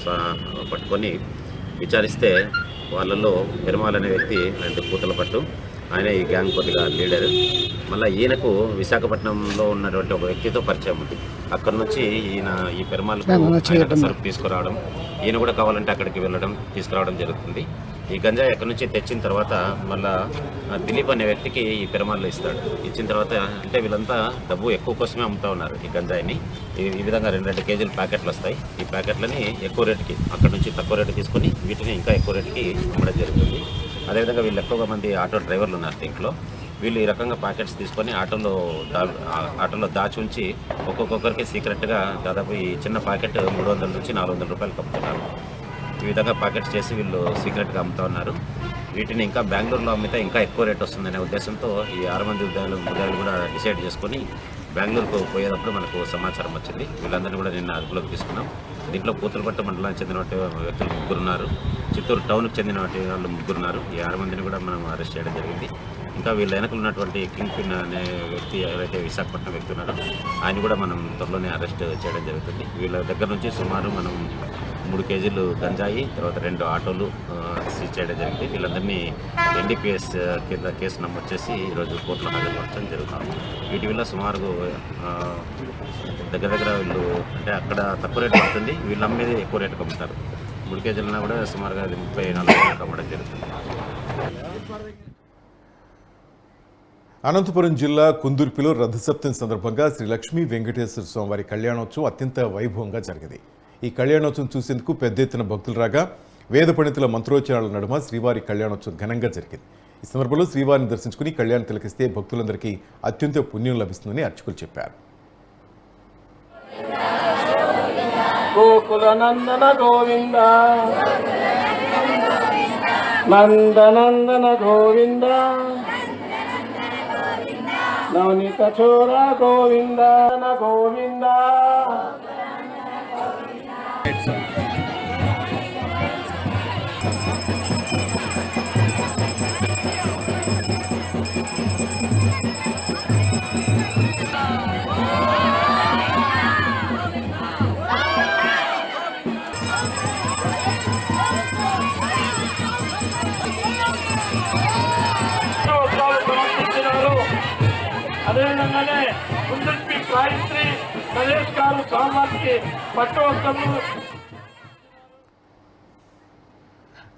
పట్టుకొని విచారిస్తే వాళ్ళలో పెరుమాల్ అనే వ్యక్తి ఆయన పూతల పట్టు, ఆయన ఈ గ్యాంగ్ కొద్దిగా లీడర్. మళ్ళీ ఈయనకు విశాఖపట్నంలో ఉన్నటువంటి ఒక వ్యక్తితో పరిచయం ఉంది. అక్కడి నుంచి ఈయన ఈ పెరుమాల్కు సరుకు తీసుకురావడం, ఈయన కూడా కావాలంటే అక్కడికి వెళ్ళడం తీసుకురావడం జరుగుతుంది. ఈ గంజాయి అక్కడి నుంచి తెచ్చిన తర్వాత మళ్ళా దిలీప్ అనే వ్యక్తికి ఈ పెరుమాళ్ళు ఇస్తాడు. ఇచ్చిన తర్వాత అంటే వీళ్ళంతా డబ్బు ఎక్కువ కోసమే అమ్ముతూ ఉన్నారు ఈ గంజాయిని. ఈ విధంగా 2 కేజీల ప్యాకెట్లు వస్తాయి. ఈ ప్యాకెట్లని ఎక్కువ రేటుకి అక్కడ నుంచి తక్కువ రేటు తీసుకొని వీటిని ఇంకా ఎక్కువ రేటుకి అమ్మడం జరుగుతుంది. అదేవిధంగా వీళ్ళు ఎక్కువగా మంది ఆటో డ్రైవర్లు ఉన్నారు దీంట్లో. వీళ్ళు ఈ రకంగా ప్యాకెట్స్ తీసుకొని ఆటోలో దాచి ఉంచి ఒక్కొక్కరికి సీక్రెట్గా దాదాపు ఈ చిన్న ప్యాకెట్ 300 నుంచి 400 రూపాయలు అమ్ముతున్నారు. ఈ విధంగా ప్యాకెట్స్ చేసి వీళ్ళు సీక్రెట్గా అమ్ముతూ ఉన్నారు. వీటిని ఇంకా బెంగళూరులో అమ్మితే ఇంకా ఎక్కువ రేట్ వస్తుందనే ఉద్దేశంతో ఈ 6 మంది ఉద్యోగులు కూడా డిసైడ్ చేసుకొని బెంగళూరుకు పోయేటప్పుడు మనకు సమాచారం వచ్చింది. వీళ్ళందరినీ కూడా నిన్న అదుపులోకి తీసుకున్నాం. దీంట్లో పూతలపట్టు మండలానికి చెందిన వ్యక్తులు 3 ఉన్నారు. చిత్తూరు టౌన్కి చెందిన వాళ్ళు 3 ఉన్నారు. ఈ 6 మందిని కూడా మనం అరెస్ట్ చేయడం జరిగింది. ఇంకా వీళ్ళ వెనకలు ఉన్నటువంటి కింగ్ పిన్ అనే వ్యక్తి ఎవరైతే విశాఖపట్నం వ్యక్తి ఉన్నారో ఆయన కూడా మనం త్వరలోనే అరెస్ట్ చేయడం జరుగుతుంది. వీళ్ళ దగ్గర నుంచి సుమారు మనం 3 కేజీలు గంజాయి, తర్వాత 2 ఆటోలు సీజ్ చేయడం జరిగింది. వీళ్ళందరినీ NDPS కింద కేసు నమోదు చేసి ఈరోజు కోర్టులో హాజరుపరచడం జరుగుతుంది. వీటి వల్ల సుమారు దగ్గర వీళ్ళు అంటే అక్కడ తక్కువ రేటు పడుతుంది, వీళ్ళు అమ్మేది ఎక్కువ రేటుకి అమ్ముతారు. 3 కేజీలన్నా కూడా సుమారుగా 34 వేలకు అమ్మడం జరుగుతుంది. అనంతపురం జిల్లా కుందుర్పిలో రథసప్తమి సందర్భంగా శ్రీ లక్ష్మీ వెంకటేశ్వర స్వామివారి కళ్యాణోత్సవం అత్యంత వైభవంగా జరిగింది. ఈ కళ్యాణోత్సవం చూసేందుకు పెద్ద ఎత్తున భక్తులు రాగా వేద పండితుల మంత్రోచ్చారాల నడుమ శ్రీవారి కళ్యాణోత్సవం ఘనంగా జరిగింది. ఈ సందర్భంలో శ్రీవారిని దర్శించుకుని కళ్యాణం తిలకిస్తే భక్తులందరికీ అత్యంత పుణ్యం లభిస్తుందని అర్చకులు చెప్పారు. గోకులనందన గోవింద నందనందన గోవింద నవనీత చోర గోవింద గోవింద. అదేవిధంగానే కుందుర్పి గాయత్రి నరేష్ గారు స్వామివారికి పట్టు వస్త్రములు.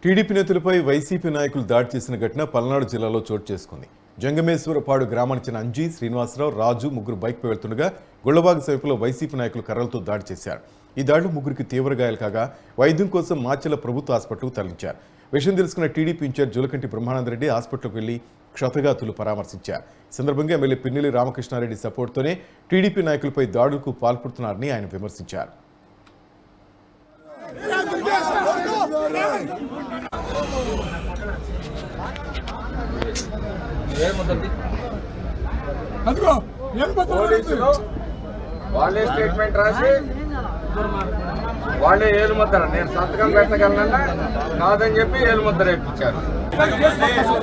టీడీపీ నేతలపై వైసీపీ నాయకులు దాడి చేసిన ఘటన పల్నాడు జిల్లాలో చోటు చేసుకుంది. జంగమేశ్వరపాడు గ్రామానికి చెందిన అంజీ, శ్రీనివాసరావు, రాజు ముగ్గురు బైక్పై వెళ్తుండగా గుళ్లబాగ్ సమీపంలో వైసీపీ నాయకులు కర్రలతో దాడి చేశారు. ఈ దాడిలో ముగ్గురికి తీవ్ర గాయాలు కాగా వైద్యం కోసం మాచెల ప్రభుత్వ హాస్పిటల్కు తరలించారు. విషయం తెలుసుకున్న టీడీపీ ఇన్ఛార్జ్ జులకంటి బ్రహ్మానందరెడ్డి హాస్పిటల్కు వెళ్లి క్షతగాతులు పరామర్శించారు. ఈ సందర్భంగా ఎమ్మెల్యే పిన్నెల్లి రామకృష్ణారెడ్డి సపోర్ట్తోనే టీడీపీ నాయకులపై దాడులకు పాల్పడుతున్నారని ఆయన విమర్శించారు. వాళ్ళే స్టేట్మెంట్ రాసి వాళ్ళే ఏలుముద్ర, నేను సంతకం పెట్టగలనన్నా కాదని చెప్పి ఏలుముద్ర ఇప్పించారు.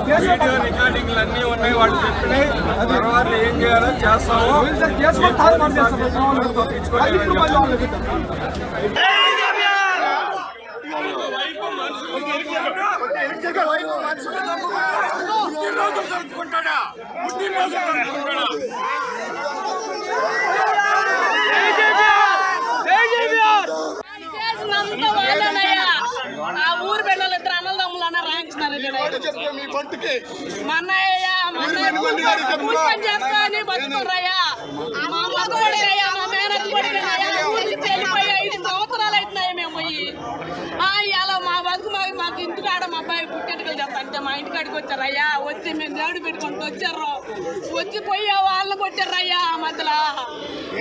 వీడియో రికార్డింగ్లు అన్నీ ఉన్నాయి, వాళ్ళు చెప్పినాయి. తర్వాత ఏం చేయాలో చేస్తాము. ఆ ఊరు పిల్లలు ఇద్దరు అన్నదమ్ములన్నా రాయించినారు. మన్నయ్య చేసుకొని బతుకున్నారయ్యా. మా అమ్మ కొడుకయ్యా, మా మేనత్ కొడుకయ్యా. ఊరి నుంచి వెళ్ళిపోయి 5 సంవత్సరాలు అవుతున్నాయి మేము పోయి. ఇలా మా బతుకు మాకు ఇంటికాడ మా అబ్బాయి పుట్టెట్టుకలు చెప్తాంటే మా ఇంటికాడికి వచ్చారయ్యా. వచ్చి మేము దేవుడు పెట్టుకుంటూ వచ్చారు. వచ్చి పోయా వాళ్ళని కొట్టారయ్యా. మధ్యలో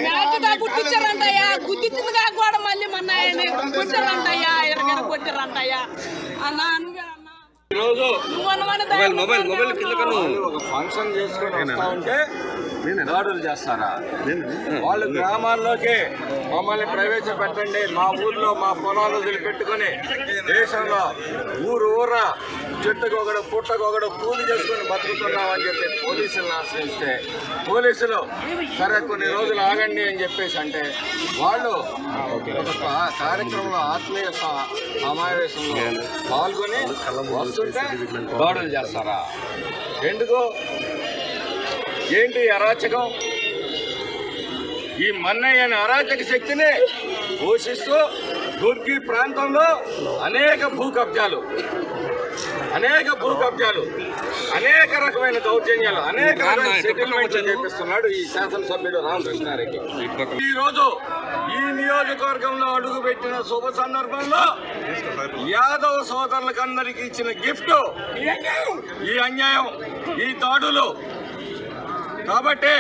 మ్యాచ్గా గుర్తించారంటయ్యా. గుర్తించింది కాక కూడా మళ్ళీ మన్నాయని కొట్టారంటయ్యా. ఎరగడ కొట్టారంటయ్యా. అన్నా ఈరోజు మొబైల్ కిందకను ఒక ఫంక్షన్ చేసుకొని వస్తా ఉంటే దాడులు చేస్తారా? వాళ్ళు గ్రామాల్లోకి మమ్మల్ని ప్రవేశపెట్టండి, మా ఊర్లో మా పొలాలు వదిలిపెట్టుకుని దేశంలో ఊర చెట్టుకొకడు పుట్టకొకడు కూలి చేసుకుని బతుకుతున్నామని చెప్పి పోలీసులను ఆశ్రయిస్తే పోలీసులు సరే కొన్ని రోజులు ఆగండి అని చెప్పేసి అంటే వాళ్ళు ఒక కార్యక్రమంలో ఆత్మీయ సమావేశంలో పాల్గొని వస్తుంటే దాడులు చేస్తారా? ఎందుకు? ఏంటి అరాచకం? ఈ మన్నయ్య అనే అరాచక శక్తిని పోషిస్తూ దుర్గి ప్రాంతంలో అనేక భూ కబ్జాలు, అనేక రకమైన దౌర్జన్యాలు, అనేక రకమైన సెటిల్మెంట్లు చేపిస్తున్నాడు ఈ శాసనసభ్యుడు రామకృష్ణారెడ్డి. ఈ రోజు ఈ నియోజకవర్గంలో అడుగుపెట్టిన శుభ సందర్భంలో యాదవ్ సోదరులకు అందరికీ ఇచ్చిన గిఫ్ట్ ఈ అన్యాయం, ఈ దాడులు. కాబట్టి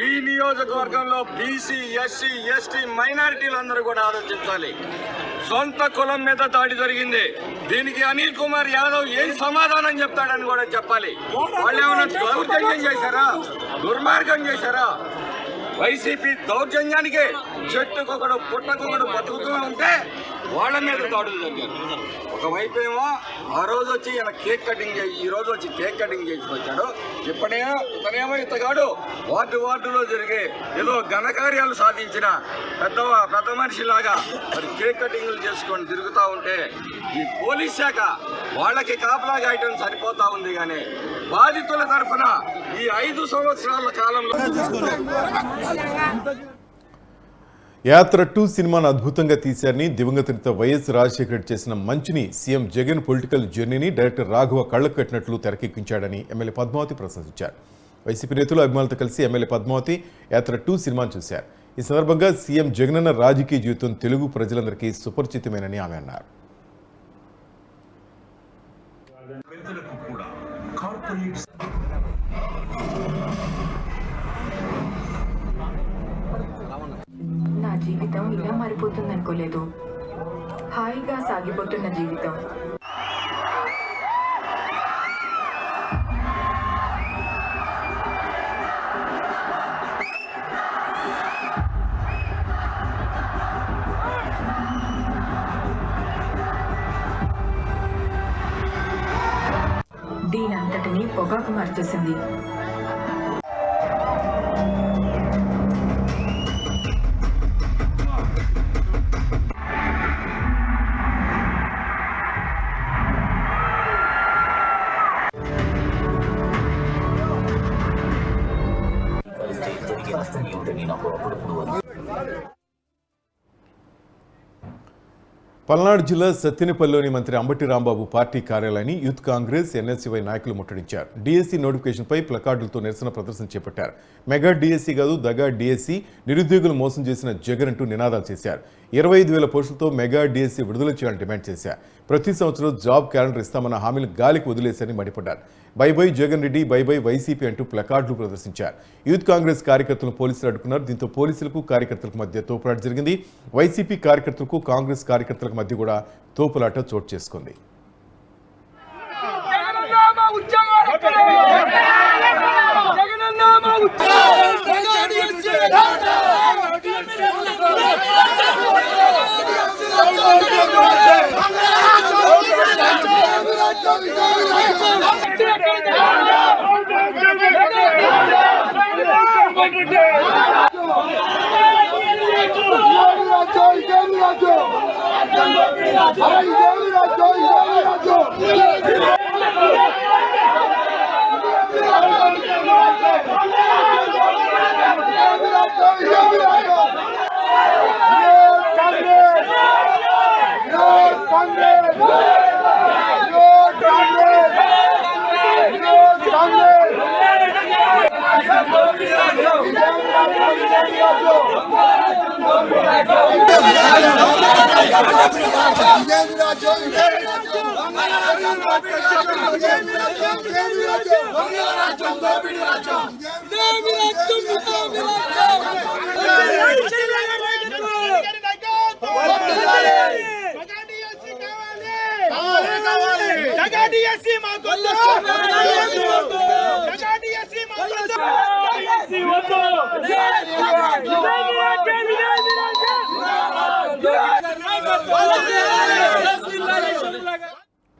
ఈ నియోజకవర్గంలో బీసీ, ఎస్సీ, ఎస్టీ, మైనారిటీలు అందరూ కూడా ఆలోచించాలి. సొంత కులం మీద దాడి జరిగింది. దీనికి అనిల్ కుమార్ యాదవ్ ఏం సమాధానం చెప్తాడని కూడా చెప్పాలి. వాళ్ళు ఏమైనా దౌర్జన్యం చేశారా? దుర్మార్గం చేశారా? వైసీపీ దౌర్జన్యానికి చెట్టుకొకడు పుట్టకొకడు బతుకుతూ ఉంటే వాళ్ళ మీద దాడులు జరిగారు. ఒకవైపు ఏమో ఆ రోజు వచ్చి ఈయన కేక్ కటింగ్ ఈ రోజు వచ్చి కేక్ కటింగ్ చేసి వచ్చాడు. ఇతనేమో ఇతగాడు వార్డులో జరిగే ఏదో ఘనకార్యాలు సాధించిన పెద్ద మనిషిలాగా మరి కేక్ కటింగ్లు చేసుకొని తిరుగుతూ ఉంటే ఈ పోలీస్ శాఖ వాళ్ళకి కాపలా గాయటం సరిపోతా ఉంది. కానీ బాధితుల తరఫున ఈ 5 సంవత్సరాల కాలంలో యాత్ర 2 సినిమాను అద్భుతంగా తీశారని దివంగత నేత వైఎస్ రాజశేఖర రెడ్డి చేసిన మంచిని సీఎం జగన్ పొలిటికల్ జర్నీని డైరెక్టర్ రాఘవ కళ్లకు కట్టినట్లు తెరకెక్కించాడని ఎమ్మెల్యే పద్మావతి ప్రశంసించారు. వైసీపీ నేతలు అభిమానులతో కలిసి ఎమ్మెల్యే పద్మావతి యాత్ర 2 సినిమాను చూశారు. ఈ సందర్భంగా సీఎం జగనన్న రాజకీయ జీవితం తెలుగు ప్రజలందరికీ సుపరిచితమేనని ఆమె అన్నారు. నా జీవితం ఇలా మారిపోతుంది అనుకోలేదు. హాయిగా సాగిపోతున్న జీవితం. దీనంతటినీ పొగాకు మార్చేసింది. పల్నాడు జిల్లా సత్తెనపల్లిలోని మంత్రి అంబటి రాంబాబు పార్టీ కార్యాలయాన్ని యూత్ కాంగ్రెస్ ఎన్ఎస్సీవై నాయకులు ముట్టడించారు. డిఎస్సీ నోటిఫికేషన్పై ప్లకార్డులతో నిరసన ప్రదర్శన చేపట్టారు. మెగా డిఎస్సీ కాదు దగా డిఎస్సీ, నిరుద్యోగులు మోసం చేసిన జగన్ అంటూ నినాదాలు చేశారు. 25,000 పోస్టులతో మెగా డిఎస్సీ విడుదల చేయాలని డిమాండ్ చేశారు. ప్రతి సంవత్సరం జాబ్ క్యాలెండర్ ఇస్తామన్న హామీలు గాలికి వదిలేశారని మండిపడ్డారు. By by Jagan Reddy, by by YCP అంటూ ప్లకార్డులు ప్రదర్శించారు. యూత్ కాంగ్రెస్ కార్యకర్తలను పోలీసులు అడ్డుకున్నారు. దీంతో పోలీసులకు కార్యకర్తలకు మధ్య తోపులాట జరిగింది. వైసీపీ కార్యకర్తలకు కాంగ్రెస్ కార్యకర్తలకు మధ్య కూడా తోపులాట చోటు చేసుకుంది.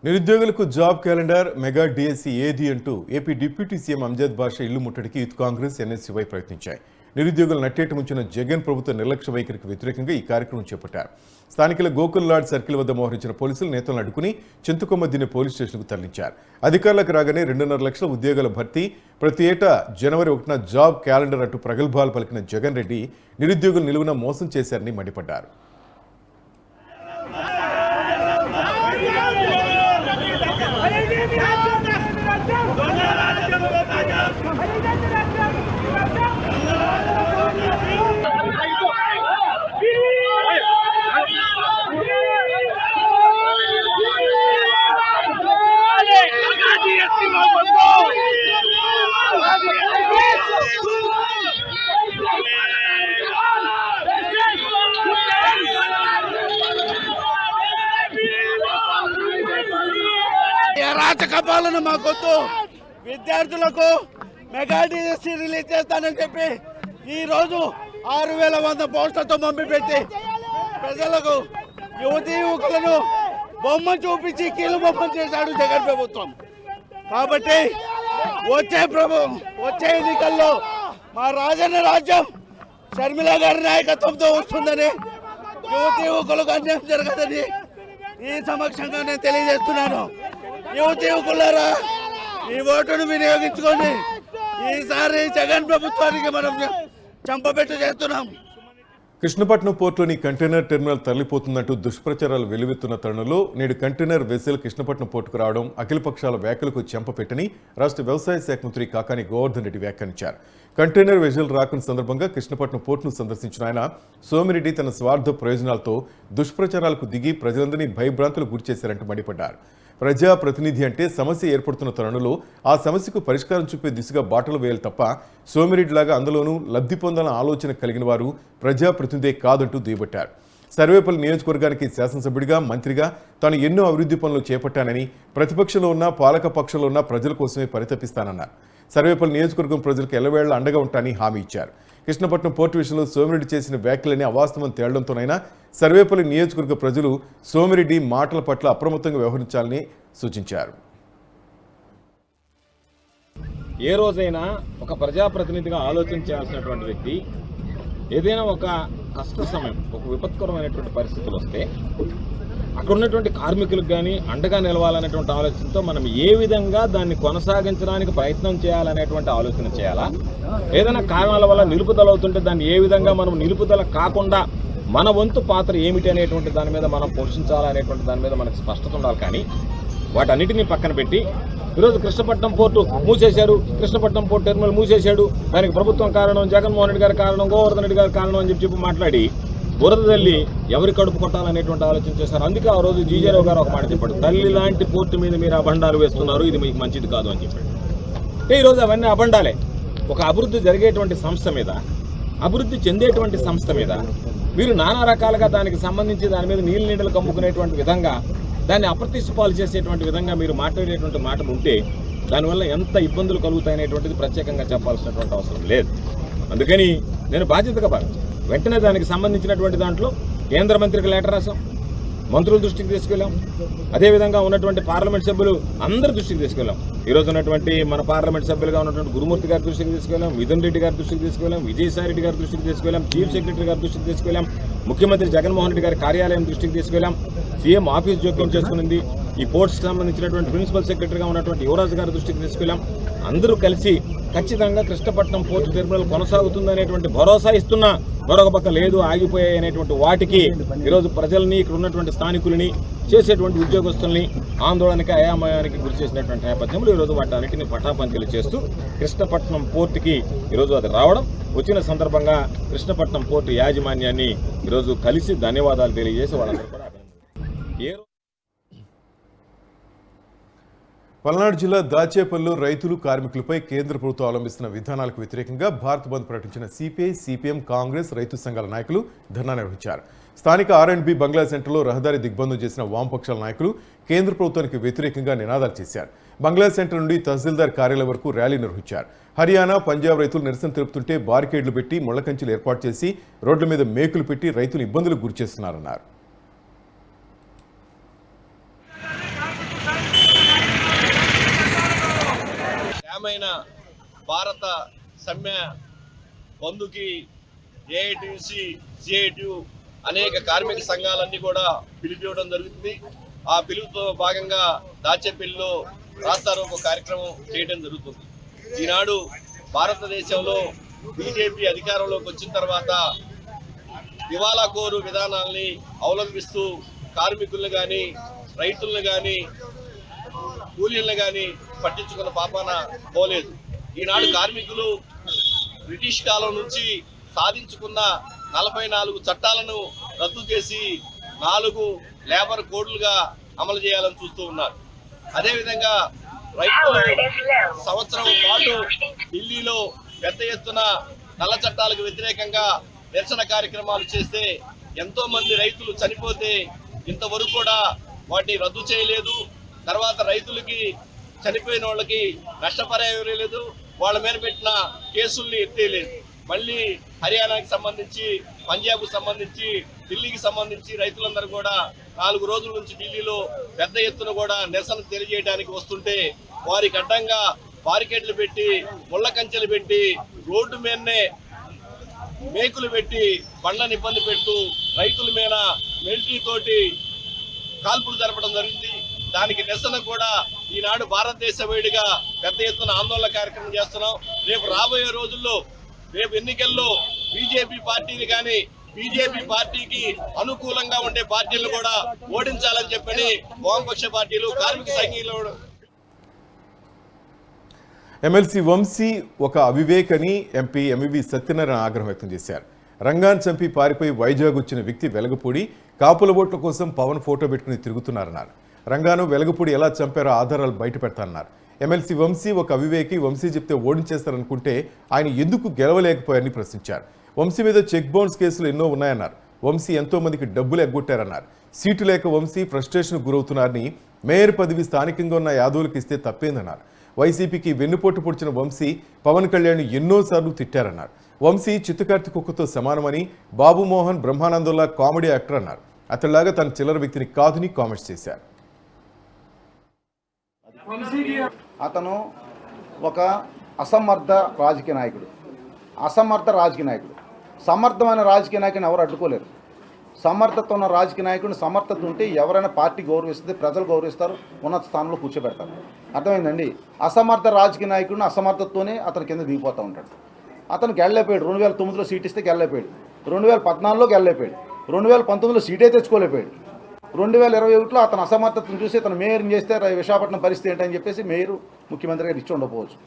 నిరుద్యోగులకు జాబ్ క్యాలెండర్, మెగా డిఎస్సీ ఏది అంటూ ఏపీ డిప్యూటీ సీఎం అంజద్ బాషా ఇల్లు ముట్టడికి యూత్ కాంగ్రెస్ ఎన్ఎస్సీవై ప్రయత్నించాయి. నిరుద్యోగులు నట్టేట ముంచిన జగన్ ప్రభుత్వ నిర్లక్ష్య వైఖరికి వ్యతిరేకంగా ఈ కార్యక్రమం చేపట్టారు. స్థానికుల గోకుల్ లాడ్ సర్కిల్ వద్ద మోహరించిన పోలీసులు నేతలను అడ్డుకుని చింతకొమ్మ దిన్నె పోలీస్ స్టేషన్కు తరలించారు. అధికారులకు రాగానే 2.5 లక్షల ఉద్యోగాల భర్తీ, ప్రతి ఏటా జనవరి 1న జాబ్ క్యాలెండర్ అంటూ ప్రగల్భాలు పలికిన జగన్ రెడ్డి నిరుద్యోగులు నిలువున మోసం చేశారని మండిపడ్డారు. అరాచక పాలన మాకొద్దు. విద్యార్థులకు మెగా డిఎస్సీ రిలీజ్ చేస్తానని చెప్పి ఈరోజు 6,100 పోస్టులతో పంపిపెట్టి ప్రజలకు యువతీ యువకులను బొమ్మ చూపించి కీలు బొమ్మ చేశాడు జగన్ ప్రభుత్వం. కాబట్టి వచ్చే ఎన్నికల్లో మా రాజన్న రాజ్యం షర్మిల గారి నాయకత్వంతో వస్తుందని, యువతీ యువకులకు అన్యాయం జరగదని ఈ సమక్షంగా నేను తెలియజేస్తున్నాను. యువతీ యువకులారా, ఈ ఓటును వినియోగించుకొని ఈసారి జగన్ ప్రభుత్వానికి మనం చంపబెట్టు చేస్తున్నాం. కృష్ణపట్నం పోర్టులోని కంటైనర్ టెర్మినల్ తరలిపోతుందంటూ దుష్ప్రచారాలు వెలువెత్తున్న తరుణంలో నేడు కంటైనర్ వెసెల్ కృష్ణపట్నం పోర్టుకు రావడం అఖిలపక్షాల వ్యాఖ్యలకు చెంపపెట్టని రాష్ట్ర వ్యవసాయ శాఖ మంత్రి కాకాని గోవర్ధన్ రెడ్డి వ్యాఖ్యానించారు. కంటైనర్ వెసెల్ రాకున్న సందర్భంగా కృష్ణపట్నం పోర్టును సందర్శించిన ఆయన సోమిరెడ్డి తన స్వార్థ ప్రయోజనాలతో దుష్ప్రచారాలకు దిగి ప్రజలందరినీ భయభ్రాంతులకు గురిచేశారంటూ మండిపడ్డారు. ప్రజాప్రతినిధి అంటే సమస్య ఏర్పడుతున్న తరుణంలో ఆ సమస్యకు పరిష్కారం చూపే దిశగా బాటలు వేయాలి తప్ప సోమిరెడ్డిలాగా అందులోనూ లబ్ధి పొందాలన్న ఆలోచన కలిగిన వారు ప్రజాప్రతినిధే కాదంటూ దుయ్యబట్టారు. సర్వేపల్లి నియోజకవర్గానికి శాసనసభ్యుడిగా, మంత్రిగా తాను ఎన్నో అభివృద్ధి పనులు చేపట్టానని, ప్రతిపక్షంలో ఉన్న పాలక పక్షంలో ఉన్న ప్రజల కోసమే పరితపిస్తానన్నారు. సర్వేపల్లి నియోజకవర్గం ప్రజలకు ఎల్లవేళ్ల అండగా ఉంటానని హామీ ఇచ్చారు. కృష్ణపట్నం పోర్టు విషయంలో సోమిరెడ్డి చేసిన వ్యాఖ్యలని అవాస్తవం తేలడంతోనైనా సర్వేపల్లి నియోజకవర్గ ప్రజలు సోమిరెడ్డి మాటల పట్ల అప్రమత్తంగా వ్యవహరించాలని సూచించారు. ఏ రోజైనా ఒక ప్రజాప్రతినిధిగా ఆలోచన చేయాల్సినటువంటి వ్యక్తి ఏదైనా ఒక కష్ట సమయం, ఒక విపత్కరమైనటువంటి పరిస్థితులు వస్తే అక్కడ ఉన్నటువంటి కార్మికులకు కానీ అండగా నిలవాలనేటువంటి ఆలోచనతో మనం ఏ విధంగా దాన్ని కొనసాగించడానికి ప్రయత్నం చేయాలనేటువంటి ఆలోచన చేయాలా, ఏదైనా కారణాల వల్ల నిలుపుదల అవుతుంటే దాన్ని ఏ విధంగా మనం నిలుపుదల కాకుండా మన వంతు పాత్ర ఏమిటి అనేటువంటి దాని మీద మనం పోషించాలనేటువంటి దాని మీద మనకు స్పష్టత ఉండాలి. కానీ వాటన్నిటినీ పక్కన పెట్టి ఈరోజు కృష్ణపట్నం పోర్టు మూసేశారు, కృష్ణపట్నం పోర్టు టెర్మినల్ మూసేశాడు, దానికి ప్రభుత్వం కారణం, జగన్మోహన్ రెడ్డి గారి కారణం, గోవర్ధన్ రెడ్డి గారి కారణం అని చెప్పి మాట్లాడి బురద తల్లి ఎవరి కడుపు కొట్టాలనేటువంటి ఆలోచన చేశారు. అందుకే ఆ రోజు జీజేరావు గారు ఒక మాట చెప్పాడు, తల్లి లాంటి పోర్టు మీద మీరు అబండాలు వేస్తున్నారు, ఇది మీకు మంచిది కాదు అని చెప్పాడు. అంటే ఈరోజు అవన్నీ అబండాలే. ఒక అభివృద్ధి జరిగేటువంటి సంస్థ మీద, అభివృద్ధి చెందేటువంటి సంస్థ మీద మీరు నానా రకాలుగా దానికి సంబంధించి దాని మీద నీళ్ళు కమ్ముకునేటువంటి విధంగా, దాన్ని అప్రతిష్ట పాలు చేసేటువంటి విధంగా మీరు మాట్లాడేటువంటి మాటలు ఉంటే దానివల్ల ఎంత ఇబ్బందులు కలుగుతాయనేటువంటిది ప్రత్యేకంగా చెప్పాల్సినటువంటి అవసరం లేదు. అందుకని నేను బాధ్యతగా భావించాను. వెంటనే దానికి సంబంధించినటువంటి దాంట్లో కేంద్ర మంత్రికి లెటర్ రాసాం, మంత్రుల దృష్టికి తీసుకెళ్ళాం, అదేవిధంగా ఉన్నటువంటి పార్లమెంట్ సభ్యులు అందరి దృష్టికి తీసుకెళ్ళాం. ఈరోజు ఉన్నటువంటి మన పార్లమెంట్ సభ్యులుగా ఉన్నటువంటి గురుమూర్తి గారి దృష్టికి తీసుకెళ్ళాం, మిథున్ రెడ్డి గారి దృష్టికి తీసుకెళ్ళాం, విజయసాయి రెడ్డి గారి దృష్టికి తీసుకెళ్ళాం, చీఫ్ సెక్రటరీ గారి దృష్టికి తీసుకెళ్ళాం, ముఖ్యమంత్రి జగన్మోహన్ రెడ్డి గారి కార్యాలయం దృష్టికి తీసుకెళ్ళాం, సీఎం ఆఫీస్ జోక్యం చేసుకునింది, ఈ పోర్ట్స్కి సంబంధించినటువంటి ప్రిన్సిపల్ సెక్రటరీగా ఉన్నటువంటి యువరాజు గారి దృష్టికి తీసుకెళ్ళాం. అందరూ కలిసి ఖచ్చితంగా కృష్ణపట్నం పోర్టు టెర్మినల్ కొనసాగుతుందనేటువంటి భరోసా ఇస్తున్నా మరొక పక్క లేదు, ఆగిపోయాయి అనేటువంటి వాటికి ఈరోజు ప్రజల్ని, ఇక్కడ ఉన్నటువంటి స్థానికులని, చేసేటువంటి ఉద్యోగస్తుల్ని ఆందోళనకి, అయామయానికి గురి చేసినటువంటి నేపథ్యంలో ఈరోజు వాటి అన్నింటినీ పటాపంచలు చేస్తూ కృష్ణపట్నం పోర్టుకి ఈరోజు అది రావడం, వచ్చిన సందర్భంగా కృష్ణపట్నం పోర్టు యాజమాన్యాన్ని ఈరోజు కలిసి ధన్యవాదాలు తెలియజేసి వాళ్ళందరూ కూడా అభినందనలు. పల్నాడు జిల్లా దాచేపల్లిలో రైతులు, కార్మికులపై కేంద్ర ప్రభుత్వం అవలంబిస్తున్న విధానాలకు వ్యతిరేకంగా భారత్ బంద్ ప్రకటించిన సిపిఐ, సిపిఎం, కాంగ్రెస్, రైతు సంఘాల నాయకులు ధర్నా నిర్వహించారు. స్థానిక R&B బంగ్లా సెంటర్లో రహదారి దిగ్బంధం చేసిన వామపక్షాల నాయకులు కేంద్ర ప్రభుత్వానికి వ్యతిరేకంగా నినాదాలు చేశారు. బంగ్లా సెంటర్ నుండి తహసీల్దార్ కార్యాలయం వరకు ర్యాలీ నిర్వహించారు. హర్యానా, పంజాబ్ రైతులు నిరసన తెలుపుతుంటే బారికేడ్లు పెట్టి, ముళ్లకంచెలు ఏర్పాటు చేసి రోడ్ల మీద మేకులు పెట్టి రైతులు ఇబ్బందులకు గురిచేస్తున్నారన్నారు. భారత సమ్మె బంధుకి ఏఐటీసీ, సిఐటియు అనేక కార్మిక సంఘాలన్నీ కూడా పిలిపివ్వడం జరుగుతుంది. ఆ పిలుపుతో భాగంగా దాచేపల్లిలో రాస్తారోకో కార్యక్రమం చేయడం జరుగుతుంది. ఈనాడు భారతదేశంలో బీజేపీ అధికారంలోకి వచ్చిన తర్వాత దివాలాకోరు విధానాల్ని అవలంబిస్తూ కార్మికులను కానీ, రైతులను కానీ, కూలీలను కానీ పట్టించుకున్న పాపాన పోలేదు. ఈనాడు కార్మికులు బ్రిటిష్ కాలం నుంచి సాధించుకున్న 44 చట్టాలను రద్దు చేసి 4 లేబర్ కోడ్లుగా అమలు చేయాలని చూస్తూ ఉన్నారు. అదేవిధంగా రైతులు సంవత్సరం పాటు ఢిల్లీలో పెద్ద ఎత్తున నల్ల చట్టాలకు వ్యతిరేకంగా నిరసన కార్యక్రమాలు చేస్తే ఎంతో మంది రైతులు చనిపోతే ఇంతవరకు కూడా వాటిని రద్దు చేయలేదు. తర్వాత రైతులకి, చనిపోయిన వాళ్ళకి నష్టపరిహారం లేదు, వాళ్ళ మీద పెట్టిన కేసుల్ని ఎత్తేయలేదు. మళ్ళీ హర్యానాకి సంబంధించి, పంజాబ్కు సంబంధించి, ఢిల్లీకి సంబంధించి రైతులందరూ కూడా 4 రోజుల నుంచి ఢిల్లీలో పెద్ద ఎత్తున కూడా నిరసన తెలియజేయడానికి వస్తుంటే వారికి అడ్డంగా బారికేడ్లు పెట్టి, ముళ్ళ కంచెలు పెట్టి, రోడ్డు మీదనే మేకులు పెట్టి బండ్లను ఇబ్బంది పెడుతూ రైతుల మీద మిలిటరీ తోటి కాల్పులు జరపడం జరిగింది. దానికి నిరసన కూడా ఈనాడు భారతదేశ వేడిగా పెద్ద ఎత్తున ఆందోళన కార్యక్రమం చేస్తున్నాం. రేపు రాబోయే రోజుల్లో, రేపు ఎన్నికల్లో బీజేపీ పార్టీని కానీ, బీజేపీ పార్టీకి అనుకూలంగా ఉండే పార్టీలను కూడా ఓడించాలని చెప్పని వామపక్ష పార్టీలు, కార్మిక సంఘీయులు. ఎమ్మెల్సీ వంశీ ఒక అవివేక్ అని ఎంపీ ఎంవివి సత్యనారాయణ ఆగ్రహం వ్యక్తం చేశారు. రంగాన్ చంపి పారిపోయి వైజాగ్ వచ్చిన వ్యక్తి వెలగపూడి కాపుల ఓట్ల కోసం పవన్ ఫోటో పెట్టుకుని తిరుగుతున్నారన్నారు. రంగాను, వెలగపూడి ఎలా చంపారో ఆధారాలు బయట పెడతారన్నారు. ఎమ్మెల్సీ వంశీ ఒక అవివేకి, వంశీ చెప్తే ఓడించేస్తారనుకుంటే ఆయన ఎందుకు గెలవలేకపోయారని ప్రశ్నించారు. వంశీ మీద చెక్ బౌన్స్ కేసులు ఎన్నో ఉన్నాయన్నారు. వంశీ ఎంతో మందికి డబ్బులు ఎగ్గొట్టారన్నారు. సీటు లేక వంశీ ఫ్రస్ట్రేషన్ గురవుతున్నారని, మేయర్ పదవి స్థానికంగా ఉన్న యాదవులకు ఇస్తే తప్పేందన్నారు. వైసీపీకి వెన్నుపోటు పొడిచిన వంశీ పవన్ కళ్యాణ్ ఎన్నోసార్లు తిట్టారన్నారు. వంశీ చిత్తకార్తి కుక్కతో సమానమని, బాబు మోహన్ బ్రహ్మానందంలా కామెడీ యాక్టర్ అన్నారు. అతడిలాగా తన చిల్లర వ్యక్తిని కాదని కామెంట్స్ చేశారు. అతను ఒక అసమర్థ రాజకీయ నాయకుడు, సమర్థమైన రాజకీయ నాయకుని ఎవరు అడ్డుకోలేరు. సమర్థత ఉన్న రాజకీయ నాయకుడిని, సమర్థత ఉంటే ఎవరైనా పార్టీ గౌరవిస్తుంది, ప్రజలు గౌరవిస్తారు, ఉన్నత స్థానంలో కూర్చోబెడతారు. అర్థమైందండి. అసమర్థ రాజకీయ నాయకుడిని అసమర్థతతోనే అతని కింద దిగిపోతూ ఉంటాడు. అతనికి వెళ్ళలేపోయాడు. 2009లో సీట్ ఇస్తే వెళ్ళలేపోయాడు, 2014లోకి వెళ్ళలేపోయాడు. 2019లో సీటే తెచ్చుకోలేకపోయాడు. 2021లో అతను అసమర్థతను చూసి అతను మేయర్ని చేస్తే విశాఖపట్నం పరిస్థితి ఏంటని చెప్పేసి మేయర్ ముఖ్యమంత్రి గారు ఇచ్చి ఉండకపోవచ్చు.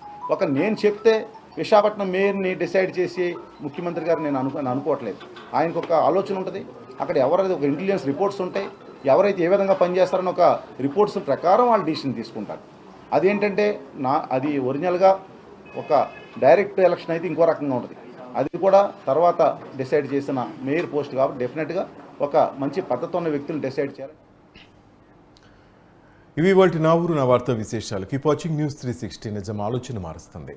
నేను చెప్తే విశాఖపట్నం మేయర్ని డిసైడ్ చేసి ముఖ్యమంత్రి గారు నేను అనుకోవట్లేదు. ఆయనకు ఒక ఆలోచన ఉంటుంది. అక్కడ ఎవరైతే ఒక ఇంటెలిజెన్స్ రిపోర్ట్స్ ఉంటాయి, ఎవరైతే ఏ విధంగా పనిచేస్తారని ఒక రిపోర్ట్స్ ప్రకారం వాళ్ళు డిసిషన్ తీసుకుంటారు. అదేంటంటే అది ఒరిజినల్గా ఒక డైరెక్ట్ ఎలక్షన్ అయితే ఇంకో రకంగా ఉంటుంది. అది కూడా తర్వాత డిసైడ్ చేసిన మేయర్ పోస్ట్ కాబట్టి డెఫినెట్గా ఒక మంచి పద్ధతి ఉన్న వ్యక్తులు డిసైడ్ చేయాలి. ఇవి వాటి నా ఊరు నా వార్తా విశేషాలు. Keep watching news 360. నిజం ఆలోచన మారుస్తుంది.